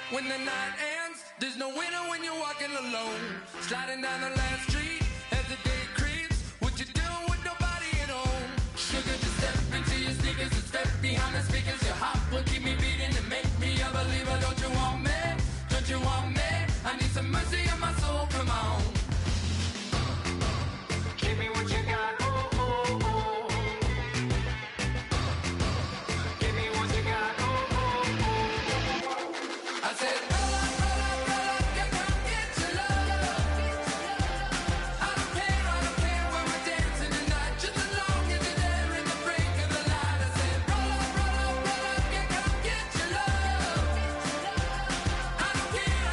When the night ends, there's no winner when you're walking alone. Sliding down the last street as the day creeps. What you doing with nobody at home? Sugar, just step into your sneakers and step behind the speakers. Your heart will keep me beating and make me a believer. Don't you want me? Don't you want me? I need some mercy on my soul, come on. Give me what you got, oh, oh, oh. Give me what you got, oh, oh, oh. I said, roll up, yeah, come get your love. I don't care when we're dancing tonight, just as long as you're there in the break of the light. I said, roll up, yeah, come get your love. I don't care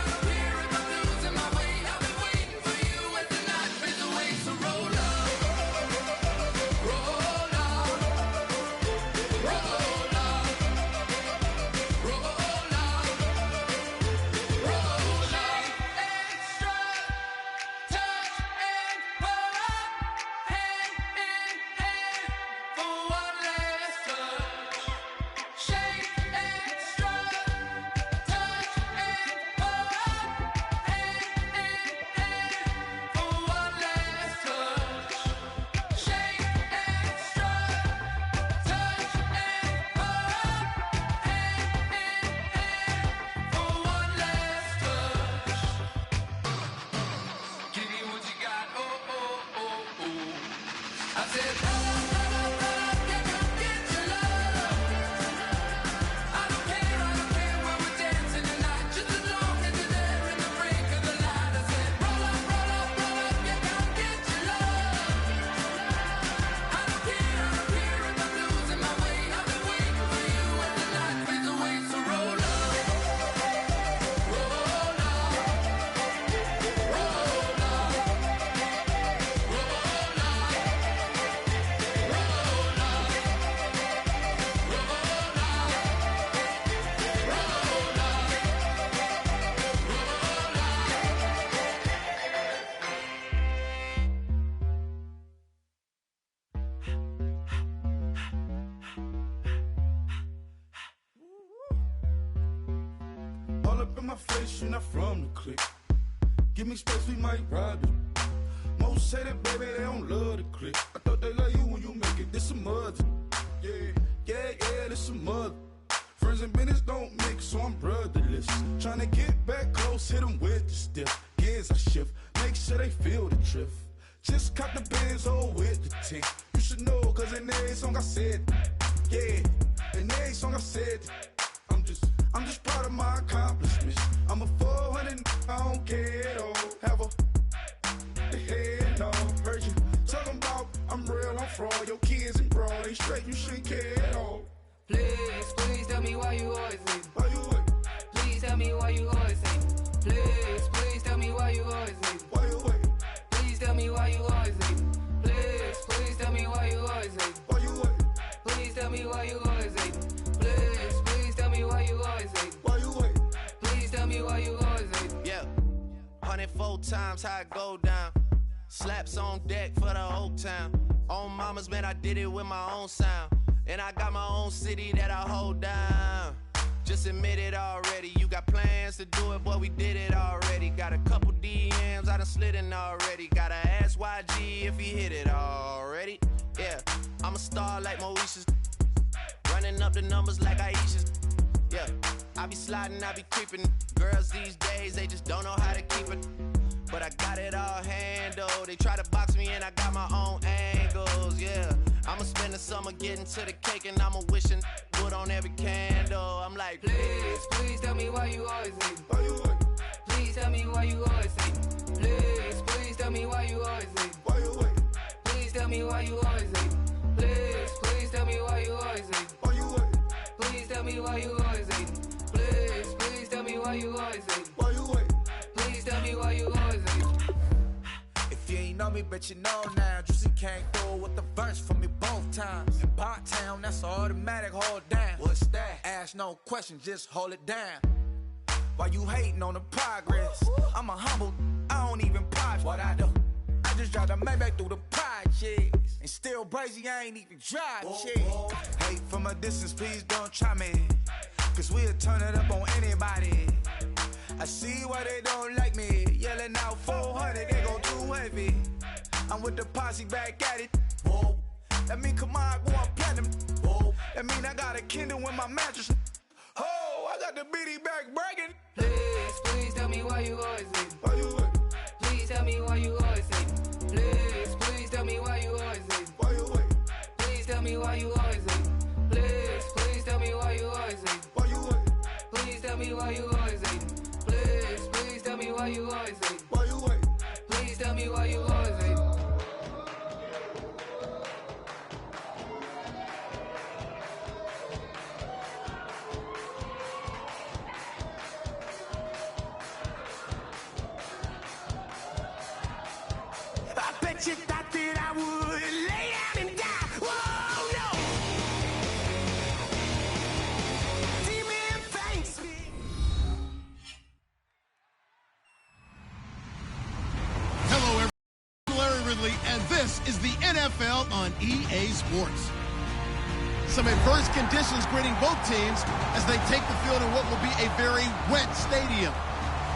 if I'm losing my way. I've been waiting for you as the night fades away. So roll up, roll up, roll up, roll up, roll up. Extra, touch and pull up, hand in hand for one last touch. Shake extra, touch and pull up, hand in hand for one last touch. Shake extra, touch and pull up, hand in hand for one last touch. Give me what you got, oh, oh, oh, oh. I said, yeah, come get your love. I don't care when we're dancing tonight, just as long as you're there in the break of the light. I said, roll up, yeah, come get your love. I don't care if I'm losing my way. I've been waiting for you as the night fades away. So roll up, roll up, roll up, roll up, roll All up in my face, you're not from the clique. Give me space, we might rob it. Most say that, baby, they don't love the clique. I thought they love you when you make it. This some mother. Yeah, this some mother. Friends and business don't mix, so I'm brotherless. Tryna get back close, hit them with the stiff. Gears I shift, make sure they feel the drift. Just cop the Benz, oh, with the tint. You should know, cause in every song I said, yeah, in every song I said, I'm just proud of my accomplishments. I'm a 400, I don't care at all. Have the head, no, heard you talking about I'm real, I'm fraud. Your kids and broad, they straight, you shouldn't care at all. Please tell me why you always leave. Why you wait? Please tell me why you always leave. Please tell me why you always leave. Why you wait? Please tell me why you always leave. Please tell me why you always leave. Why you wait? Please tell me why you always leave. Please tell me why you always leave. Why you wait? Please tell me why you always leave. Yeah, 104 times how it go down. Slaps on deck for the whole town. On mamas, man, I did it with my own sound. And I got my own city that I hold down. Just admit it already. You got plans to do it, boy, we did it already. Got a couple DMs, I done slid in already. Gotta ask YG if he hit it already. Yeah, I'm a star like Moesha's. Running up the numbers like Aisha's. Yeah, I be sliding, I be creeping. Girls these days, they just don't know how to keep it. But I got it all handled. They try to box me in, I got my own angles, yeah. I'ma spend the summer getting to the cake and I'ma wishing wood on every candle. I'm like, Please tell me why you always leave. Why you wait? Please tell me why you always leave. Please tell me why you always leave. Why you wait? Please tell me why you always leave. Please tell me why you always leave. Why you wait? Please tell me why you always leave. Please tell me why you always leave. Why you wait? Please tell me why you always leave. If you ain't know me, bet you know now. Juicy came through with the verse for me both times. In Bot Town, that's automatic, hold down. What's that? Ask no question, just hold it down. Why you hating on the progress? I'm a humble, I don't even pop. What I do? I just drive the Maybach through the projects. And still brazy, I ain't even drive shit. Hate from a distance, please don't try me. Cause we'll turn it up on anybody. why they don't like me. Yelling out 400, they go too heavy. I'm with the posse back at it. Whoa. That mean come on, go on platinum. Whoa. That mean I got a Kindle in my mattress. Oh, I got the BD back bragging. Please, please tell me why you always hating. Why you wait? Please tell me why you always hating. Please, please tell me why you always hating. Why you wait? Please tell me why you always hating. Please, please tell me why you always hating. Why you wait? Please tell me why you always hating. Please, please tell me why you always hating. Why you wait? Please tell me why you always hating. I bet you thought that I would lay down and die. Whoa, no. Demon face me. Hello, everyone. I'm Larry Ridley, and this is the NFL on EA Sports. Some adverse conditions greeting both teams as they take the field in what will be a very wet stadium.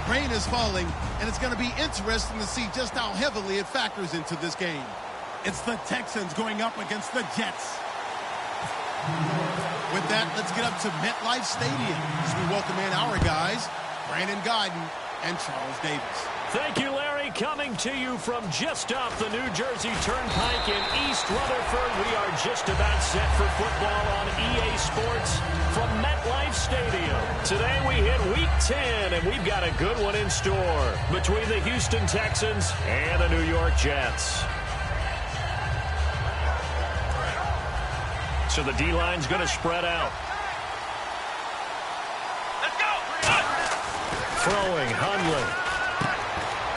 Rain is falling, and it's going to be interesting to see just how heavily it factors into this game. It's the Texans going up against the Jets. With that, let's get up to MetLife Stadium as we welcome in our guys, Brandon Godden and Charles Davis. Thank you, Larry. Coming to you from just off the New Jersey Turnpike in East Rutherford. We are just about set for football on EA Sports from MetLife Stadium. Today we hit Week 10, and we've got a good one in store between the Houston Texans and the New York Jets. So the D-line's going to spread out. Let's go! Throwing, Hundley.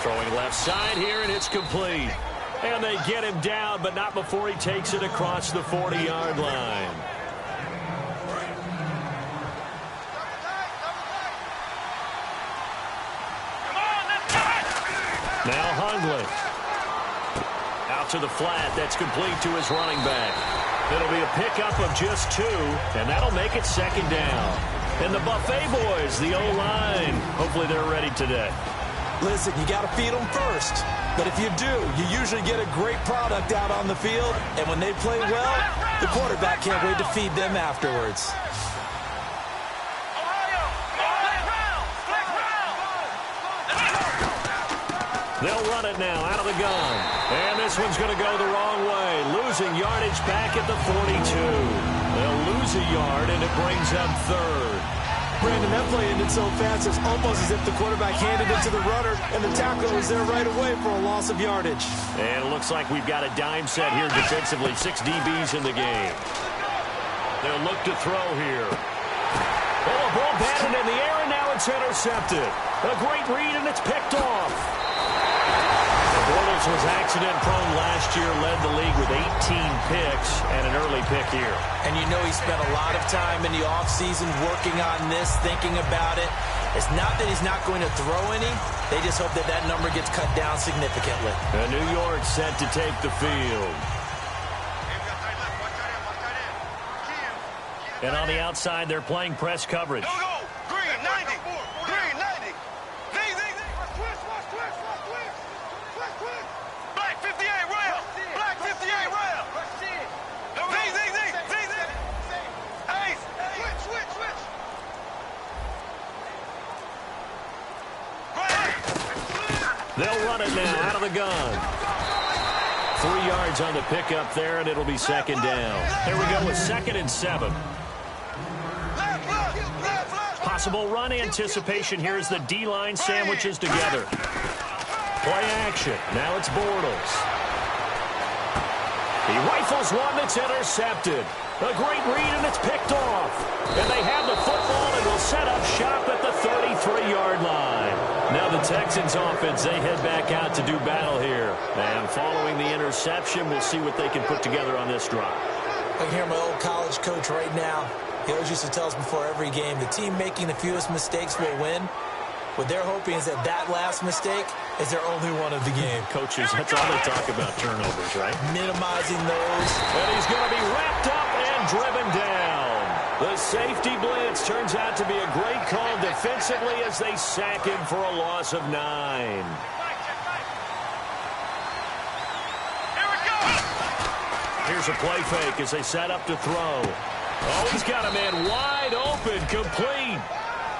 Throwing left side here, and it's complete. And they get him down, but not before he takes it across the 40-yard line. Now Hundley. Out to the flat. That's complete to his running back. It'll be a pickup of just 2, and that'll make it second down. And the Buffet boys, the O-line, hopefully they're ready today. Listen, you got to feed them first. But if you do, you usually get a great product out on the field. And when they play well, the quarterback can't wait to feed them afterwards. They'll run it now out of the gun. And this one's going to go the wrong way. Losing yardage back at the 42. They'll lose a yard, and it brings up third. Brandon, that play ended so fast, it's almost as if the quarterback handed it to the runner, and the tackler was there right away for a loss of yardage. And it looks like we've got a dime set here defensively. 6 DBs in the game. They'll look to throw here. Oh, a ball batted in the air, and now it's intercepted. A great read, and it's picked off. Bortles was accident-prone last year, led the league with 18 picks and an early pick here. And you know he spent a lot of time in the offseason working on this, thinking about it. It's not that he's not going to throw any. They just hope that that number gets cut down significantly. And New York set to take the field. And on the outside, they're playing press coverage. Go, go! Green, 90! Green, 90! Black 58, rail! Black 58, rail! Hey! Switch! They'll run it now out of the gun. 3 yards on the pickup there, and it'll be second down. Here we go with 2nd and 7. Possible run anticipation here as the D-line sandwiches together. Play action. Now it's Bortles. He rifles one that's intercepted. A great read, and it's picked off. And they have the football and will set up shop at the 33-yard line. Now the Texans offense, they head back out to do battle here. And following the interception, we'll see what they can put together on this drive. I can hear my old college coach right now. He always used to tell us before every game, the team making the fewest mistakes will win. What they're hoping is that that last mistake is their only one of the game. Coaches, that's all they talk about, turnovers, right? Minimizing those. And he's going to be wrapped up and driven down. The safety blitz turns out to be a great call defensively as they sack him for a loss of 9. Here's a play fake as they set up to throw. Oh, he's got a man wide open, complete.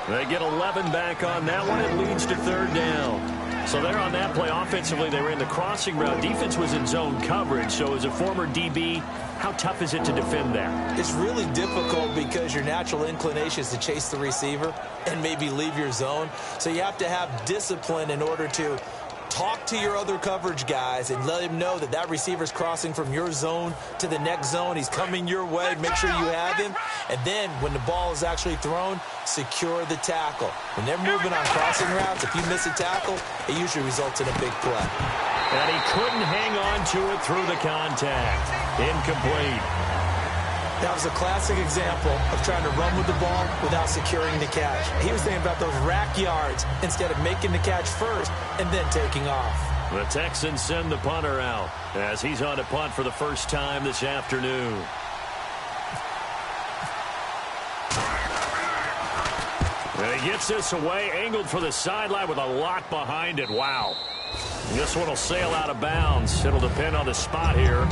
They get 11 back on that one. It leads to 3rd down. So they're on that play. Offensively, they ran the crossing route. Defense was in zone coverage. So as a former DB, how tough is it to defend that? It's really difficult because your natural inclination is to chase the receiver and maybe leave your zone. So you have to have discipline in order to talk to your other coverage guys and let him know that that receiver's crossing from your zone to the next zone. He's coming your way. Make sure you have him. And then when the ball is actually thrown, secure the tackle. When they're moving on crossing routes, if you miss a tackle, it usually results in a big play. And he couldn't hang on to it through the contact. Incomplete. That was a classic example of trying to run with the ball without securing the catch. He was thinking about those rack yards instead of making the catch first and then taking off. The Texans send the punter out as he's on to punt for the first time this afternoon. And he gets this away, angled for the sideline with a lot behind it. Wow. This one will sail out of bounds. It'll depend on the spot here.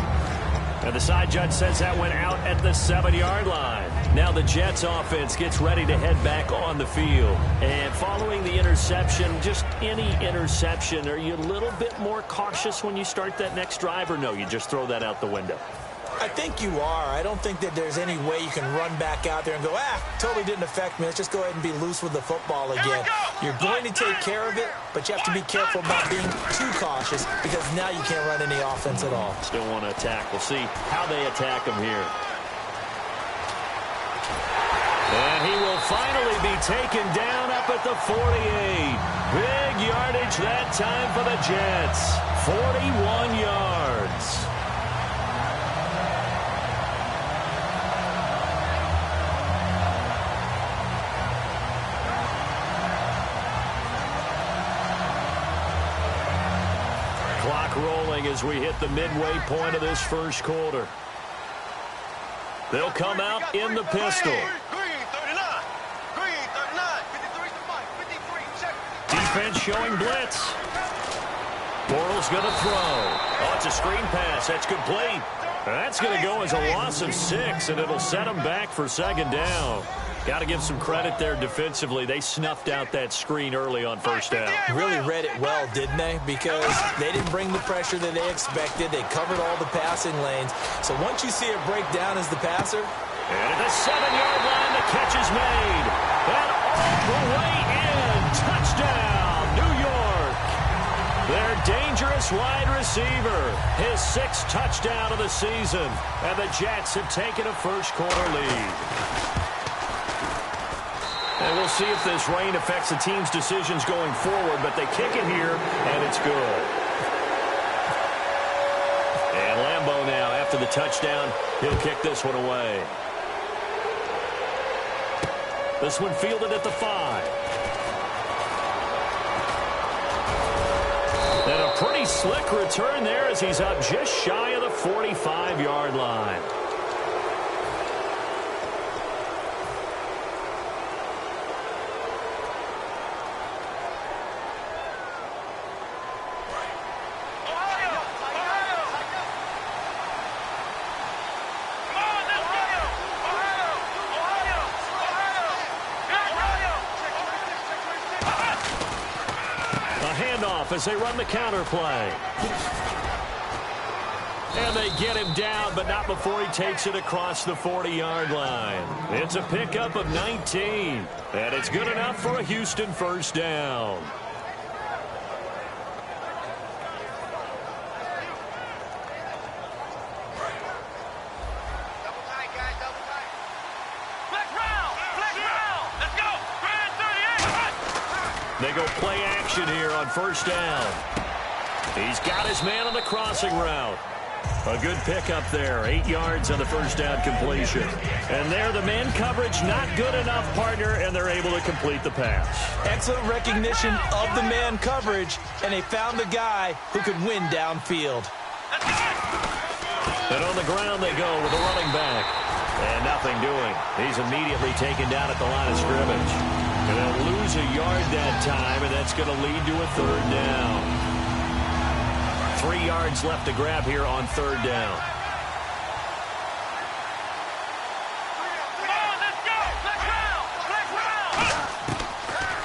And the side judge says that went out at the 7-yard line. Now the Jets offense gets ready to head back on the field. And following the interception, just any interception, are you a little bit more cautious when you start that next drive, or no, you just throw that out the window? I think you are. I don't think that there's any way you can run back out there and go, totally didn't affect me. Let's just go ahead and be loose with the football again. You're going to take care of it, but you have to be careful about being too cautious because now you can't run any offense at all. Still want to attack. We'll see how they attack him here. And he will finally be taken down up at the 48. Big yardage that time for the Jets. 41 yards. Clock rolling as we hit the midway point of this first quarter. They'll come out in the pistol. Defense showing blitz. Bortles going to throw. Oh, it's a screen pass. That's complete. That's going to go as a loss of 6, and it'll set them back for 2nd down. Got to give some credit there defensively. They snuffed out that screen early on 1st down. Really read it well, didn't they? Because they didn't bring the pressure that they expected. They covered all the passing lanes. So once you see it break down as the passer. And at the 7-yard line, the catch is made. And all the way in. Touchdown, New York. Their dangerous wide receiver. His 6th touchdown of the season. And the Jets have taken a first-quarter lead. And we'll see if this rain affects the team's decisions going forward, but they kick it here, and it's good. And Lambeau now, after the touchdown, he'll kick this one away. This one fielded at the 5. And a pretty slick return there as he's up just shy of the 45-yard line. As they run the counter play. And they get him down, but not before he takes it across the 40-yard line. It's a pickup of 19, and it's good enough for a Houston 1st down. They go play action here on 1st down. He's got his man on the crossing route. A good pickup there. 8 yards on the 1st down completion. And there, the man coverage not good enough, partner, and they're able to complete the pass. Excellent recognition of the man coverage, and they found the guy who could win downfield. And on the ground they go with a running back. And nothing doing. He's immediately taken down at the line of scrimmage. And they'll lose a yard that time, and that's going to lead to a third down. 3 yards left to grab here on third down.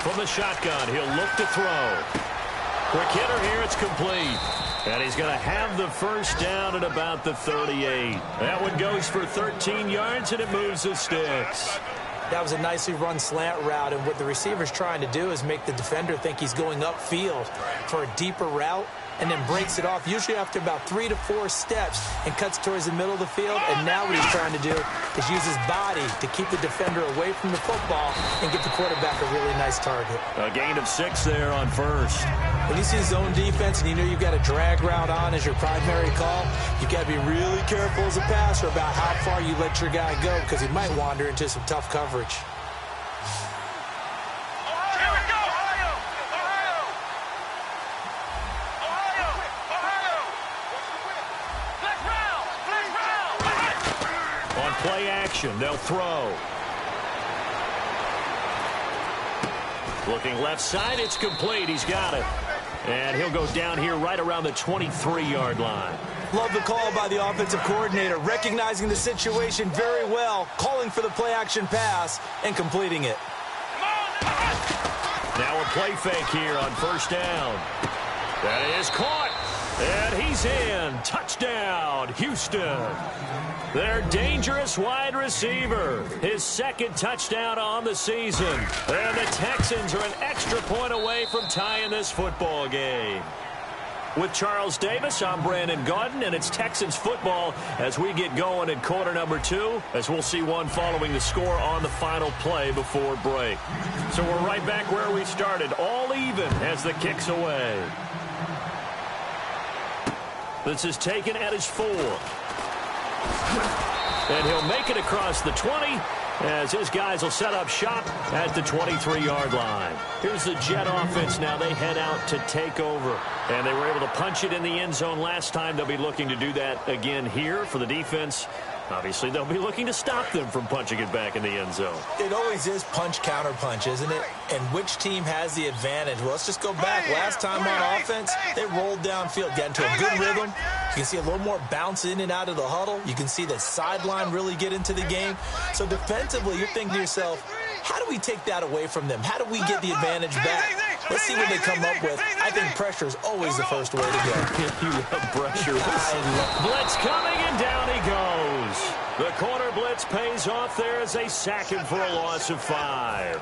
From the shotgun, he'll look to throw. Quick hitter here, it's complete. And he's going to have the first down at about the 38. That one goes for 13 yards, and it moves the sticks. That was a nicely run slant route, and what the receiver's trying to do is make the defender think he's going upfield for a deeper route, and then breaks it off, usually after about 3 to 4 steps, and cuts towards the middle of the field. And now what he's trying to do is use his body to keep the defender away from the football and get the quarterback a really nice target. A gain of 6 there on first. When you see zone defense and you know you've got a drag route on as your primary call, you've got to be really careful as a passer about how far you let your guy go, because he might wander into some tough coverage. Play action, they'll throw. Looking left side, it's complete. He's got it. And he'll go down here right around the 23-yard line. Love the call by the offensive coordinator, recognizing the situation very well, calling for the play action pass and completing it. Now a play fake here on first down. That is caught. And he's in. Touchdown, Houston. Their dangerous wide receiver. His second touchdown on the season. And the Texans are an extra point away from tying this football game. With Charles Davis, I'm Brandon Gaudin, and it's Texans football as we get going in quarter number 2, as we'll see one following the score on the final play before break. So we're right back where we started, all even as the kick's away. This is taken at his 4. And he'll make it across the 20 as his guys will set up shop at the 23-yard line. Here's the Jet offense now. They head out to take over. And they were able to punch it in the end zone last time. They'll be looking to do that again here for the defense. Obviously, they'll be looking to stop them from punching it back in the end zone. It always is punch-counter-punch, isn't it? And which team has the advantage? Well, let's just go back. Last time on offense, they rolled downfield, got into a good rhythm. You can see a little more bounce in and out of the huddle. You can see the sideline really get into the game. So defensively, you're thinking to yourself, how do we take that away from them? How do we get the advantage back? Let's see what they come up with. I think pressure is always the first way to go. You love pressure. Blitz coming, and down he goes. The corner blitz pays off there as they sack him for a loss of 5.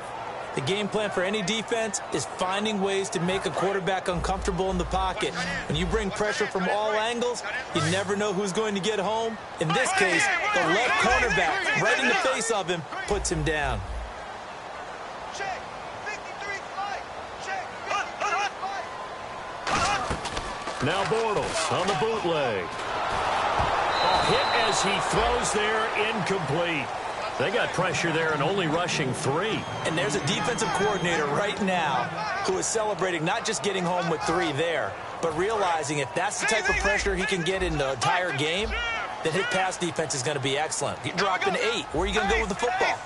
The game plan for any defense is finding ways to make a quarterback uncomfortable in the pocket. When you bring pressure from all angles, you never know who's going to get home. In this case, the left cornerback, right in the face of him, puts him down. Now Bortles on the bootleg. A hit as he throws there, incomplete. They got pressure there and only rushing 3. And there's a defensive coordinator right now who is celebrating not just getting home with 3 there, but realizing if that's the type of pressure he can get in the entire game, then his pass defense is going to be excellent. Get dropped in 8. Where are you going to go with the football?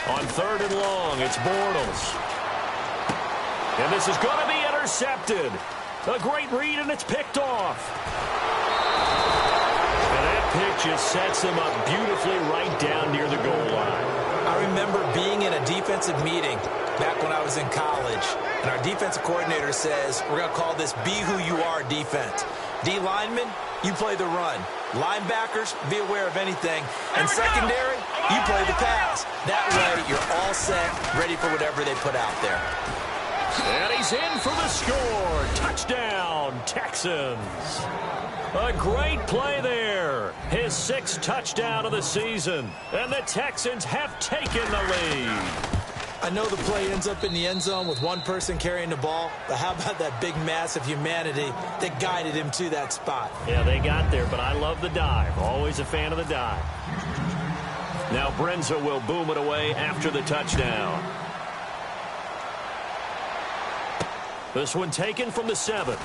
On 3rd and long, it's Bortles. And this is going to be intercepted. A great read, and it's picked off. And that pick just sets him up beautifully right down near the goal line. I remember being in a defensive meeting back when I was in college, and our defensive coordinator says, we're going to call this Be Who You Are defense. D linemen, you play the run. Linebackers, be aware of anything. And secondary, you play the pass. That way, you're all set, ready for whatever they put out there. And he's in for the score. Touchdown, Texans. A great play there. His 6th touchdown of the season. And the Texans have taken the lead. I know the play ends up in the end zone with one person carrying the ball, but how about that big mass of humanity that guided him to that spot? Yeah, they got there, but I love the dive. Always a fan of the dive. Now Brenza will boom it away after the touchdown. This one taken from the 7.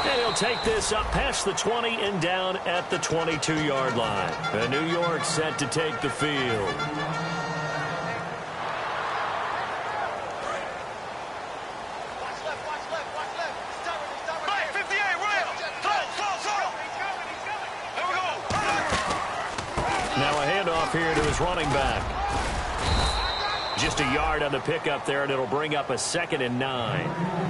And he'll take this up past the 20 and down at the 22-yard line. And New York set to take the field. Now a handoff here to his running back. Just a yard on the pickup there, and it'll bring up a 2nd and 9.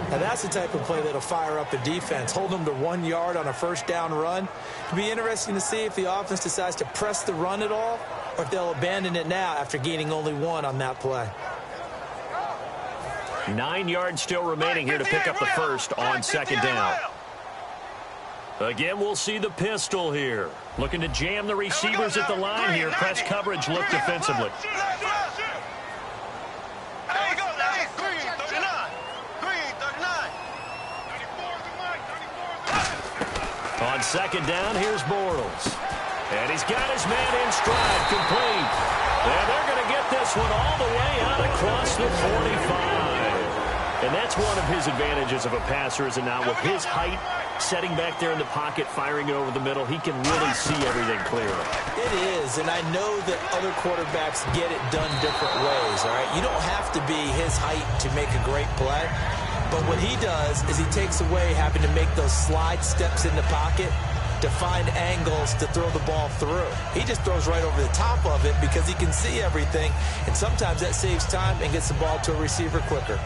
Now that's the type of play that'll fire up the defense. Hold them to 1 yard on a first down run. It'll be interesting to see if the offense decides to press the run at all, or if they'll abandon it now after gaining only 1 on that play. 9 yards still remaining here to pick up the first on 2nd down. Again, we'll see the pistol here. Looking to jam the receivers at the line here. Press coverage look defensively. On 2nd down, here's Bortles. And he's got his man in stride, complete. And they're going to get this one all the way out across the 45. And that's one of his advantages of a passer, is it not? With his height, setting back there in the pocket, firing it over the middle, he can really see everything clearly. It is, and I know that other quarterbacks get it done different ways, all right? You don't have to be his height to make a great play. But what he does is he takes away having to make those slide steps in the pocket to find angles to throw the ball through. He just throws right over the top of it because he can see everything, and sometimes that saves time and gets the ball to a receiver quicker.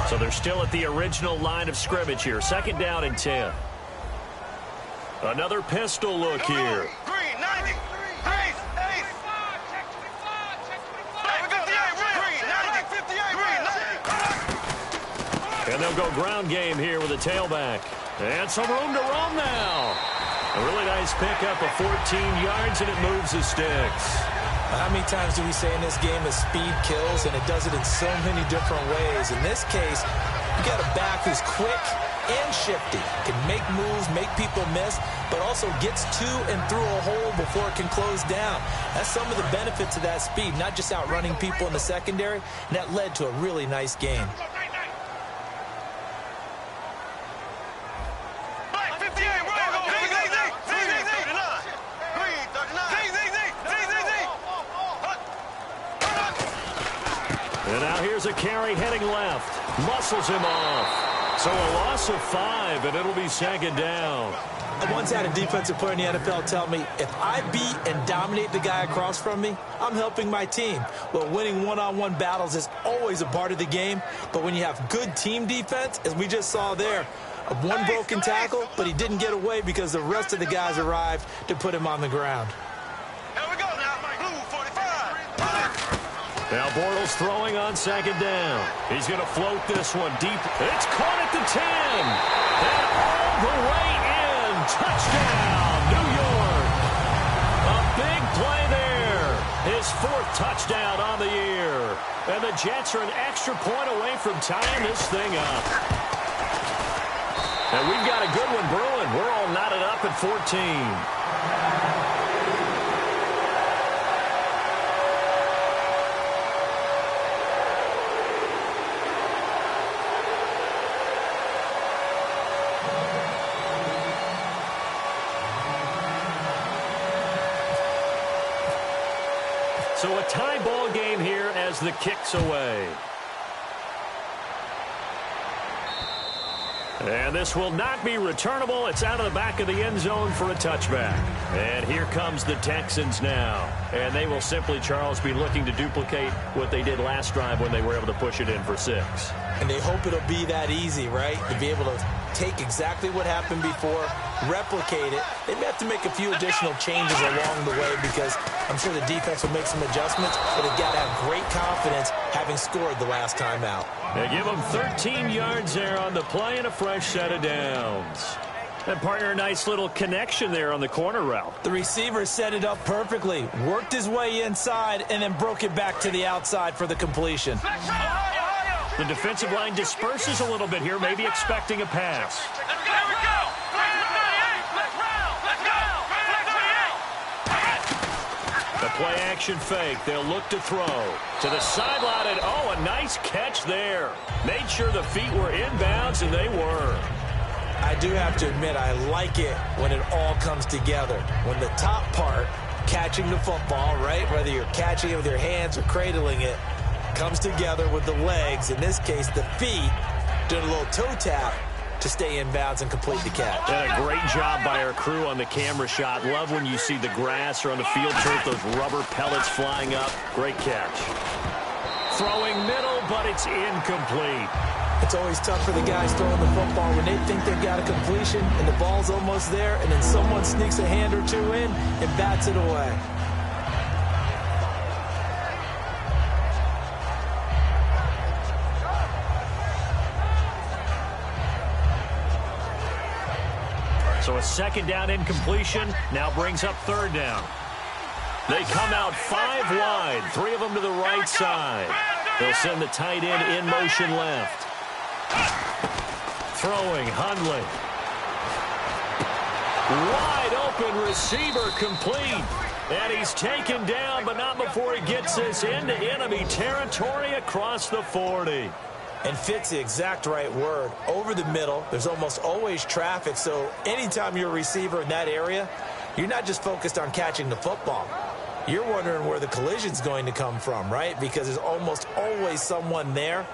So they're still at the original line of scrimmage here. 2nd down and 10. Another pistol look here. Green, 90. Green, 8. And they'll go ground game here with a tailback. And some room to run now. A really nice pickup of 14 yards, and it moves the sticks. How many times do we say in this game that speed kills, and it does it in so many different ways? In this case, you got a back who's quick and shifty, can make moves, make people miss, but also gets to and through a hole before it can close down. That's some of the benefits of that speed, not just outrunning people in the secondary, and that led to a really nice game. And now here's a carry heading left. Muscles him off. So a loss of 5, and it'll be 2nd down. I once had a defensive player in the NFL tell me, if I beat and dominate the guy across from me, I'm helping my team. Well, winning one-on-one battles is always a part of the game, but when you have good team defense, as we just saw there, one broken tackle, but he didn't get away because the rest of the guys arrived to put him on the ground. Now Bortles throwing on 2nd down. He's going to float this one deep. It's caught at the 10. And all the way in. Touchdown, New York. A big play there. His 4th touchdown on the year. And the Jets are an extra point away from tying this thing up. And we've got a good one brewing. We're all knotted up at 14. So a tie ball game here as the kick's away. And this will not be returnable. It's out of the back of the end zone for a touchback. And here comes the Texans now. And they will simply, Charles, be looking to duplicate what they did last drive when they were able to push it in for 6. And they hope it'll be that easy, right? To be able to take exactly what happened before, replicate it. They may have to make a few additional changes along the way because I'm sure the defense will make some adjustments, but they've got to have great confidence having scored the last time out. They give them 13 yards there on the play and a fresh set of downs. And partner, a nice little connection there on the corner route. The receiver set it up perfectly, worked his way inside, and then broke it back to the outside for the completion. The defensive line disperses a little bit here, maybe expecting a pass. The play action fake. They'll look to throw. To the sideline, and a nice catch there. Made sure the feet were inbounds, and they were. I do have to admit, I like it when it all comes together. When the top part, catching the football, right, whether you're catching it with your hands or cradling it, comes together with the legs, in this case the feet, doing a little toe tap to stay inbounds and complete the catch. And a great job by our crew on the camera shot. Love when you see the grass or on the field turf, those rubber pellets flying up. Great catch. Throwing middle, but it's incomplete. It's always tough for the guys throwing the football when they think they've got a completion and the ball's almost there, and then someone sneaks a hand or two in and bats it away. So a second down incompletion now brings up third down. They come out 5 wide, 3 of them to the right side. They'll send the tight end in motion left. Throwing, Hundley. Wide open receiver complete. And he's taken down, but not before he gets this into enemy territory across the 40. And fits the exact right word. Over the middle, there's almost always traffic, so anytime you're a receiver in that area, you're not just focused on catching the football. You're wondering where the collision's going to come from, right? Because there's almost always someone there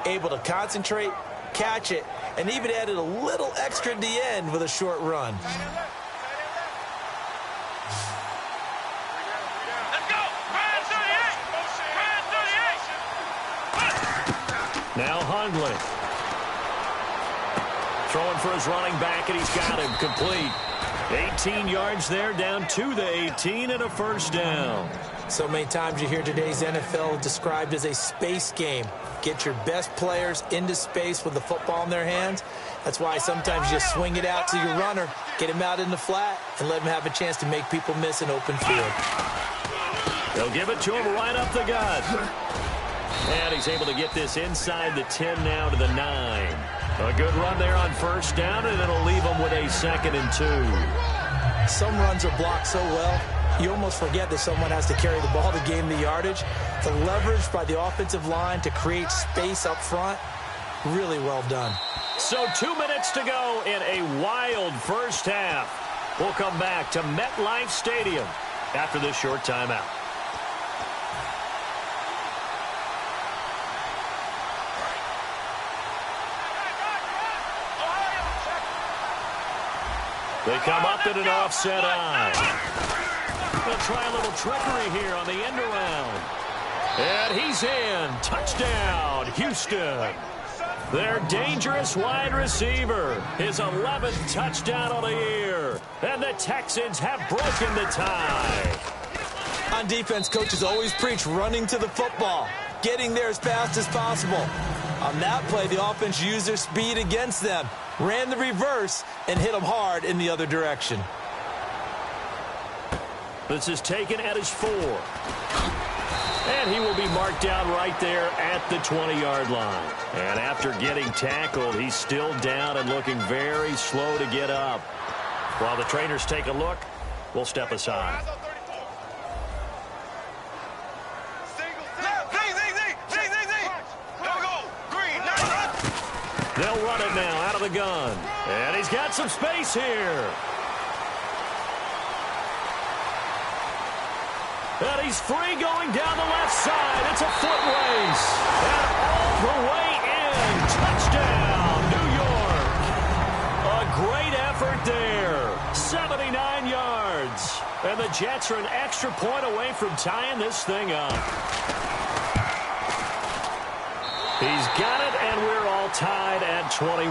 able to concentrate, catch it, and even added a little extra at the end with a short run. Now Hundley. Throwing for his running back, and he's got him complete. 18 yards there, down to the 18, and a first down. So many times you hear today's NFL described as a space game. Get your best players into space with the football in their hands. That's why sometimes you just swing it out to your runner, get him out in the flat, and let him have a chance to make people miss an open field. They'll give it to him right up the gut. And he's able to get this inside the 10 now to the 9. A good run there on first down, and it'll leave him with a 2nd and 2. Some runs are blocked so well, you almost forget that someone has to carry the ball to gain the yardage. The leverage by the offensive line to create space up front, really well done. So 2 minutes to go in a wild first half. We'll come back to MetLife Stadium after this short timeout. They come up in an offset eye. They'll try a little trickery here on the end around. And he's in. Touchdown, Houston. Their dangerous wide receiver. His 11th touchdown of the year. And the Texans have broken the tie. On defense, coaches always preach running to the football, getting there as fast as possible. On that play, the offense used their speed against them, ran the reverse, and hit them hard in the other direction. This is taken at his 4. And he will be marked down right there at the 20-yard line. And after getting tackled, he's still down and looking very slow to get up. While the trainers take a look, we'll step aside. They'll run it now out of the gun. And he's got some space here. And he's free going down the left side. It's a foot race. And all the way in. Touchdown, New York. A great effort there. 79 yards. And the Jets are an extra point away from tying this thing up. He's got it, and we're all tied at 21.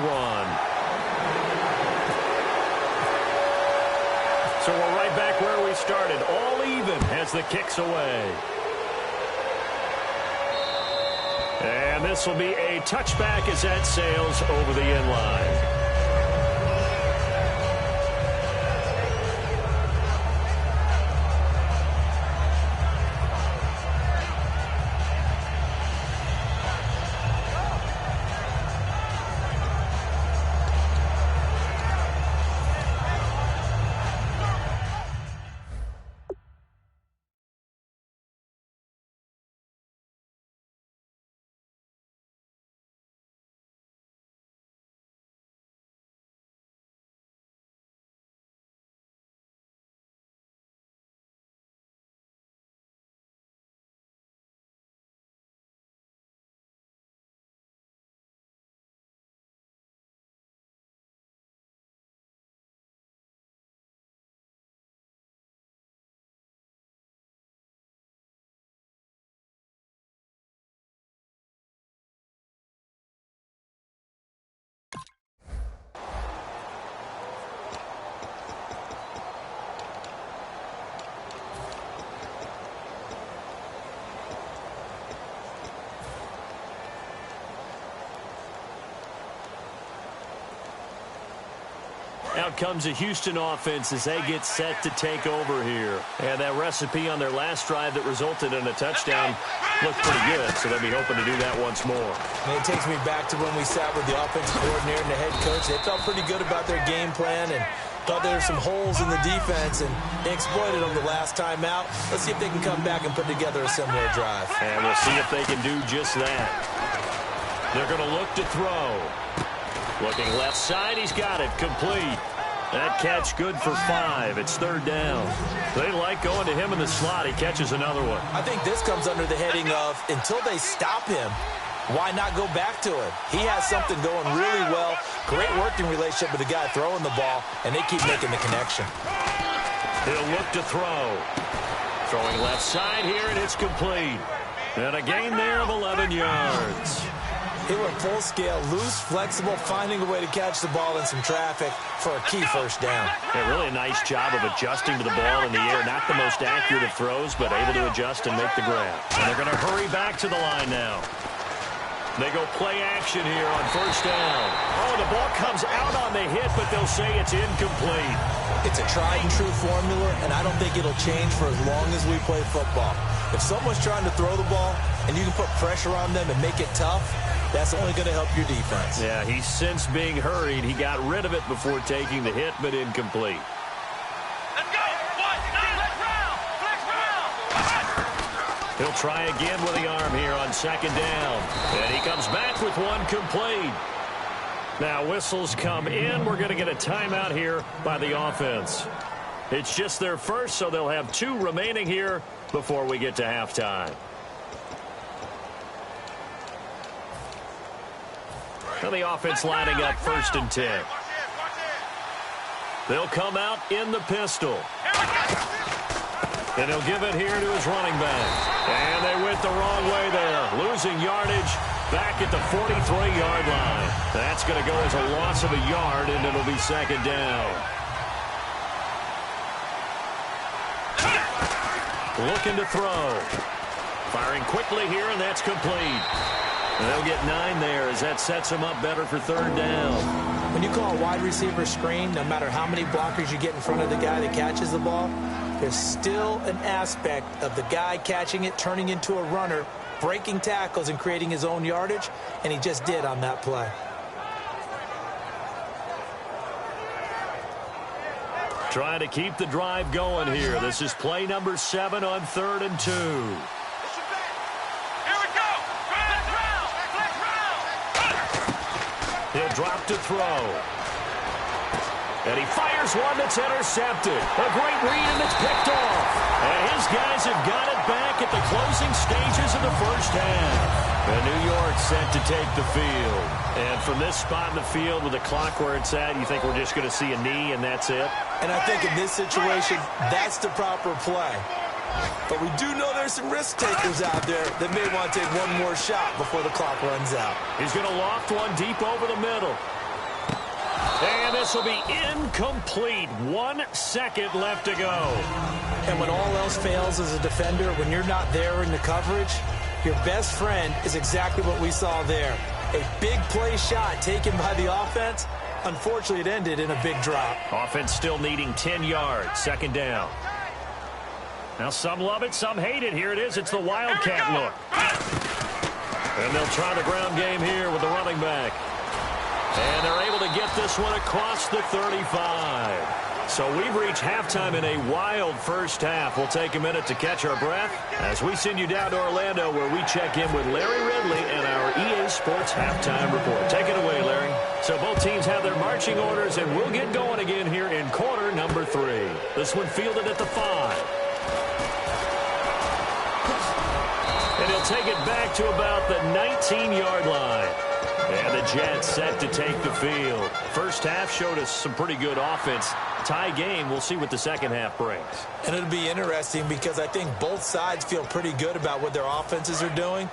So we're right back where we started, all even as the kick's away. And this will be a touchback as that sails over the end line. Out comes the Houston offense as they get set to take over here. And that recipe on their last drive that resulted in a touchdown looked pretty good, so they'll be hoping to do that once more. And it takes me back to when we sat with the offensive coordinator and the head coach. They felt pretty good about their game plan and thought there were some holes in the defense, and they exploited them the last time out. Let's see if they can come back and put together a similar drive. And we'll see if they can do just that. They're going to look to throw. Looking left side, he's got it, complete. That catch good for 5. It's third down. They like going to him in the slot. He catches another one. I think this comes under the heading of until they stop him, why not go back to it? He has something going really well. Great working relationship with the guy throwing the ball, and they keep making the connection. He'll look to throw. Throwing left side here, and it's complete. And a gain there of 11 yards. He went full scale, loose, flexible, finding a way to catch the ball in some traffic for a key first down. Yeah, really a nice job of adjusting to the ball in the air. Not the most accurate of throws, but able to adjust and make the grab. And they're going to hurry back to the line now. They go play action here on first down. Oh, the ball comes out on the hit, but they'll say it's incomplete. It's a tried and true formula, and I don't think it'll change for as long as we play football. If someone's trying to throw the ball and you can put pressure on them and make it tough, that's only going to help your defense. Yeah, he's since being hurried. He got rid of it before taking the hit, but incomplete. Let's go. Flex round. He'll try again with the arm here on second down. And he comes back with one complete. Now whistles come in. We're going to get a timeout here by the offense. It's just their first, so they'll have 2 remaining here before we get to halftime. Now the offense lining up first and 10. They'll come out in the pistol. And he'll give it here to his running back. And they went the wrong way there. Losing yardage back at the 43-yard line. That's going to go as a loss of a yard, and it'll be second down. Looking to throw. Firing quickly here, and that's complete. And they'll get 9 there as that sets them up better for third down. When you call a wide receiver screen, no matter how many blockers you get in front of the guy that catches the ball, there's still an aspect of the guy catching it, turning into a runner, breaking tackles and creating his own yardage, and he just did on that play. Trying to keep the drive going here. This is play number 7 on 3rd and 2. He'll drop to throw. And he fires one that's intercepted. A great read, and it's picked off. And his guys have got it back at the closing stages of the first half. And New York set to take the field. And from this spot in the field with the clock where it's at, you think we're just going to see a knee and that's it? And I think in this situation, that's the proper play. But we do know there's some risk takers out there that may want to take one more shot before the clock runs out. He's going to loft one deep over the middle. And this will be incomplete. 1 second left to go. And when all else fails as a defender, when you're not there in the coverage, your best friend is exactly what we saw there. A big play shot taken by the offense. Unfortunately, it ended in a big drop. Offense still needing 10 yards. Second down. Now some love it, some hate it. Here it is. It's the Wildcat look. And they'll try the ground game here with the running back. And they're able to get this one across the 35. So we've reached halftime in a wild first half. We'll take a minute to catch our breath as we send you down to Orlando, where we check in with Larry Ridley and our EA Sports Halftime Report. Take it away, Larry. So both teams have their marching orders, and we'll get going again here in quarter number 3. This one fielded at the 5. And he'll take it back to about the 19-yard line. And the Jets set to take the field. First half showed us some pretty good offense. Tie game. We'll see what the second half brings. And it'll be interesting because I think both sides feel pretty good about what their offenses are doing.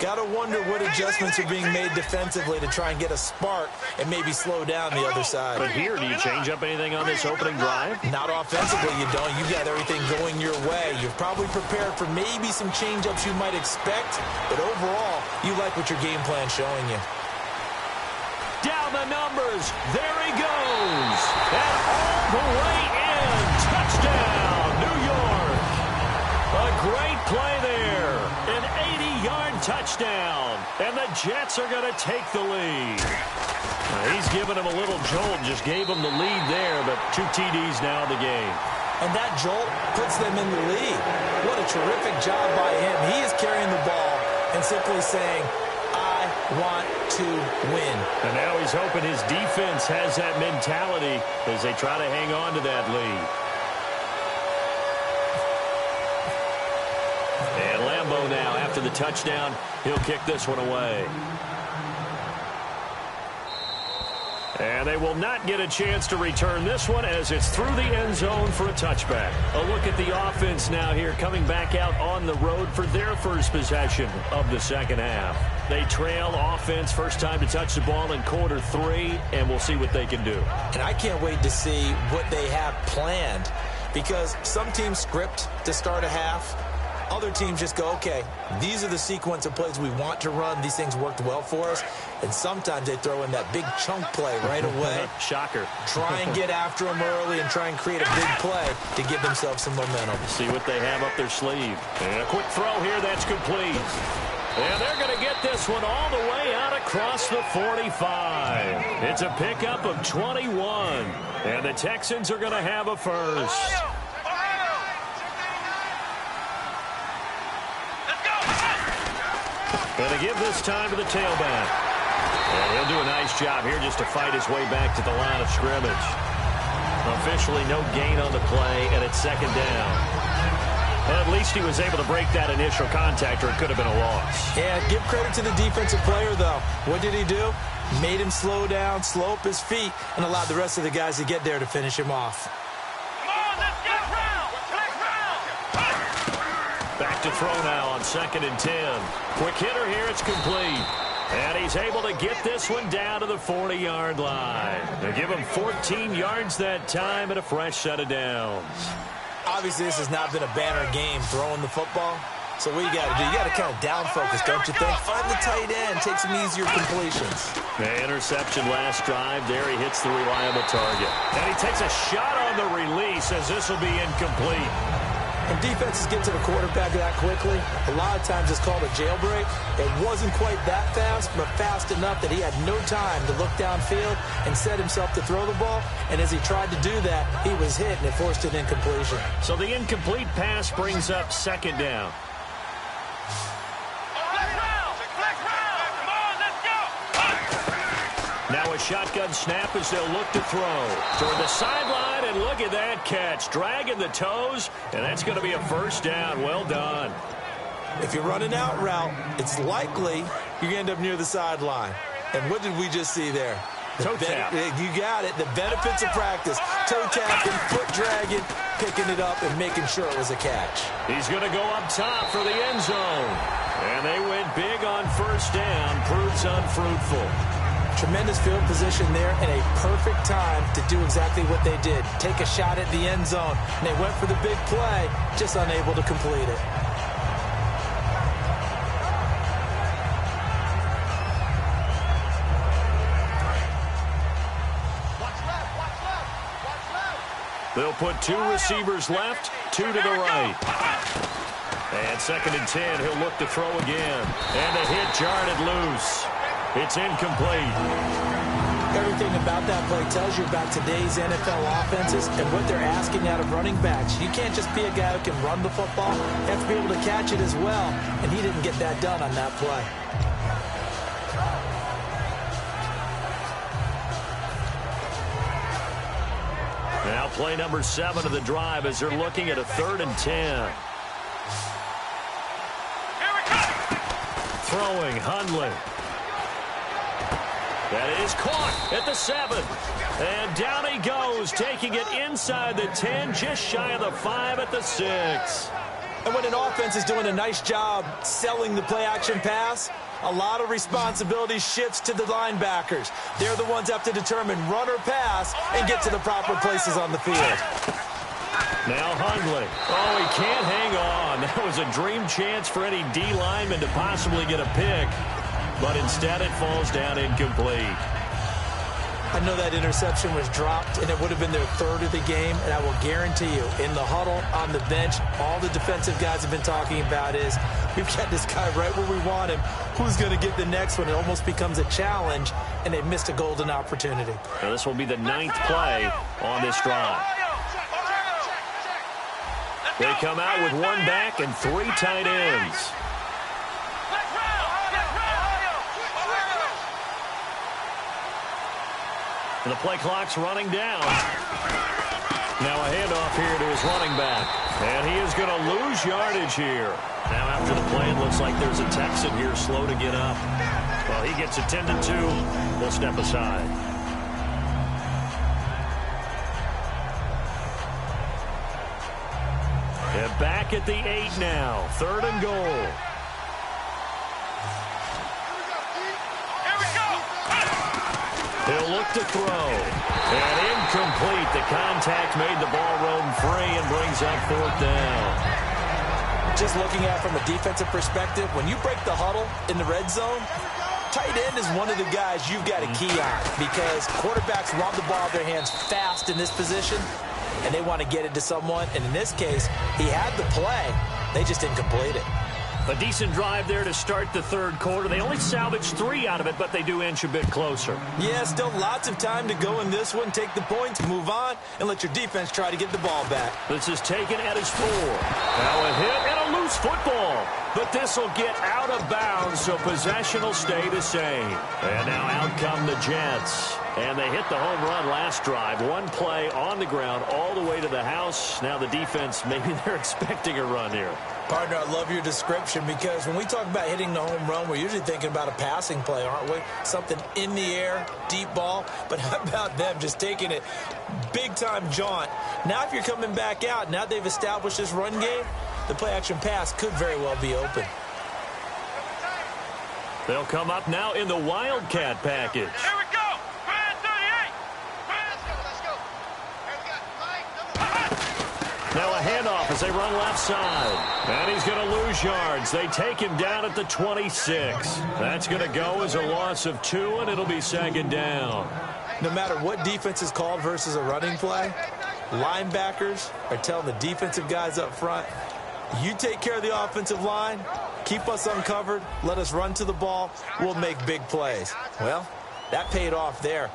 Got to wonder what adjustments are being made defensively to try and get a spark and maybe slow down the other side. But here, do you change up anything on this opening drive? Not offensively, you don't. You got everything going your way. You're probably prepared for maybe some change-ups you might expect, but overall, you like what your game plan's showing you. Down the numbers. There he goes. And all the way in. Touchdown, New York. A great play there. An 80-yard touchdown. And the Jets are going to take the lead. He's giving him a little jolt. Just gave him the lead there, but 2 TDs now in the game. And that jolt puts them in the lead. What a terrific job by him. He is carrying the ball and simply saying, I want to win. And now he's hoping his defense has that mentality as they try to hang on to that lead. And Lambeau now, after the touchdown, he'll kick this one away. And they will not get a chance to return this one as it's through the end zone for a touchback. A look at the offense now here coming back out on the road for their first possession of the second half. They trail offense, first time to touch the ball in quarter 3, and we'll see what they can do. And I can't wait to see what they have planned because some teams script to start a half. Other teams just go, okay, these are the sequence of plays we want to run. These things worked well for us. And sometimes they throw in that big chunk play right away. Shocker. Try and get after them early and try and create a big play to give themselves some momentum. See what they have up their sleeve. And a quick throw here, that's complete. And they're going to get this one all the way out across the 45. It's a pickup of 21. And the Texans are going to have a first. Going to give this time to the tailback. And he'll do a nice job here just to fight his way back to the line of scrimmage. Officially no gain on the play, and it's second down. Well, at least he was able to break that initial contact, or it could have been a loss. Yeah, give credit to the defensive player, though. What did he do? Made him slow down, slow up his feet, and allowed the rest of the guys to get there to finish him off. Back to throw now on 2nd and 10. Quick hitter here, it's complete. And he's able to get this one down to the 40-yard line. They give him 14 yards that time and a fresh set of downs. Obviously, this has not been a banner game throwing the football. So what you got to do, you got to kind of down focus, don't you think? Find the tight end, take some easier completions. The interception last drive. There he hits the reliable target. And he takes a shot on the release as this will be incomplete. When defenses get to the quarterback that quickly, a lot of times it's called a jailbreak. It wasn't quite that fast, but fast enough that he had no time to look downfield and set himself to throw the ball. And as he tried to do that, he was hit, and it forced an incompletion. So the incomplete pass brings up second down. Now a shotgun snap as they'll look to throw. Toward the sideline, and look at that catch. Dragging the toes, and that's going to be a first down. Well done. If you're running out route, it's likely you're going to end up near the sideline. And what did we just see there? Toe tap. You got it. The benefits of practice. Toe tapping, foot dragging, picking it up, and making sure it was a catch. He's going to go up top for the end zone. And they went big on first down. Proves unfruitful. Tremendous field position there and a perfect time to do exactly what they did. Take a shot at the end zone. And they went for the big play, just unable to complete it. They'll put 2 receivers left, 2 to the right. And 2nd and 10, he'll look to throw again. And the hit jarred it loose. It's incomplete. Everything about that play tells you about today's NFL offenses and what they're asking out of running backs. You can't just be a guy who can run the football. You have to be able to catch it as well. And he didn't get that done on that play. Now play number 7 of the drive as they're looking at a 3rd and 10. Throwing, Hundley. That is caught at the 7. And down he goes, taking it inside the 10, just shy of the 5 at the 6. And when an offense is doing a nice job selling the play-action pass, a lot of responsibility shifts to the linebackers. They're the ones that have to determine run or pass and get to the proper places on the field. Now Hundley. Oh, he can't hang on. That was a dream chance for any D lineman to possibly get a pick. But instead it falls down incomplete. I know that interception was dropped, and it would have been their third of the game, and I will guarantee you, in the huddle, on the bench, all the defensive guys have been talking about is, we've got this guy right where we want him. Who's going to get the next one? It almost becomes a challenge, and they missed a golden opportunity. Now this will be the 9th play on this drive. They come out with 1 back and 3 tight ends. And the play clock's running down. Now a handoff here to his running back. And he is going to lose yardage here. Now after the play, it looks like there's a Texan here slow to get up. Well, he gets attended to. We'll step aside. And back at the 8 now. 3rd and goal. He'll look to throw. And incomplete. The contact made the ball roam free and brings up 4th down. Just looking at it from a defensive perspective, when you break the huddle in the red zone, tight end is one of the guys you've got to key on because quarterbacks want the ball out of their hands fast in this position, and they want to get it to someone. And in this case, he had the play. They just didn't complete it. A decent drive there to start the 3rd quarter. They only salvaged 3 out of it, but they do inch a bit closer. Yeah, still lots of time to go in this one. Take the points, move on, and let your defense try to get the ball back. This is taken at his 4. Now a hit and a loose football. But this will get out of bounds, so possession will stay the same. And now out come the Jets. And they hit the home run last drive. 1 play on the ground all the way to the house. Now the defense, maybe they're expecting a run here. Partner, I love your description because when we talk about hitting the home run, we're usually thinking about a passing play, aren't we? Something in the air, deep ball. But how about them just taking it big-time jaunt? Now if you're coming back out, now they've established this run game, the play-action pass could very well be open. They'll come up now in the Wildcat package. Here we go. Grand 38. Now a handoff as they run left side. And he's going to lose yards. They take him down at the 26. That's going to go as a loss of 2, and it'll be 2nd down. No matter what defense is called versus a running play, linebackers are telling the defensive guys up front, you take care of the offensive line, keep us uncovered, let us run to the ball, we'll make big plays. Well, that paid off there.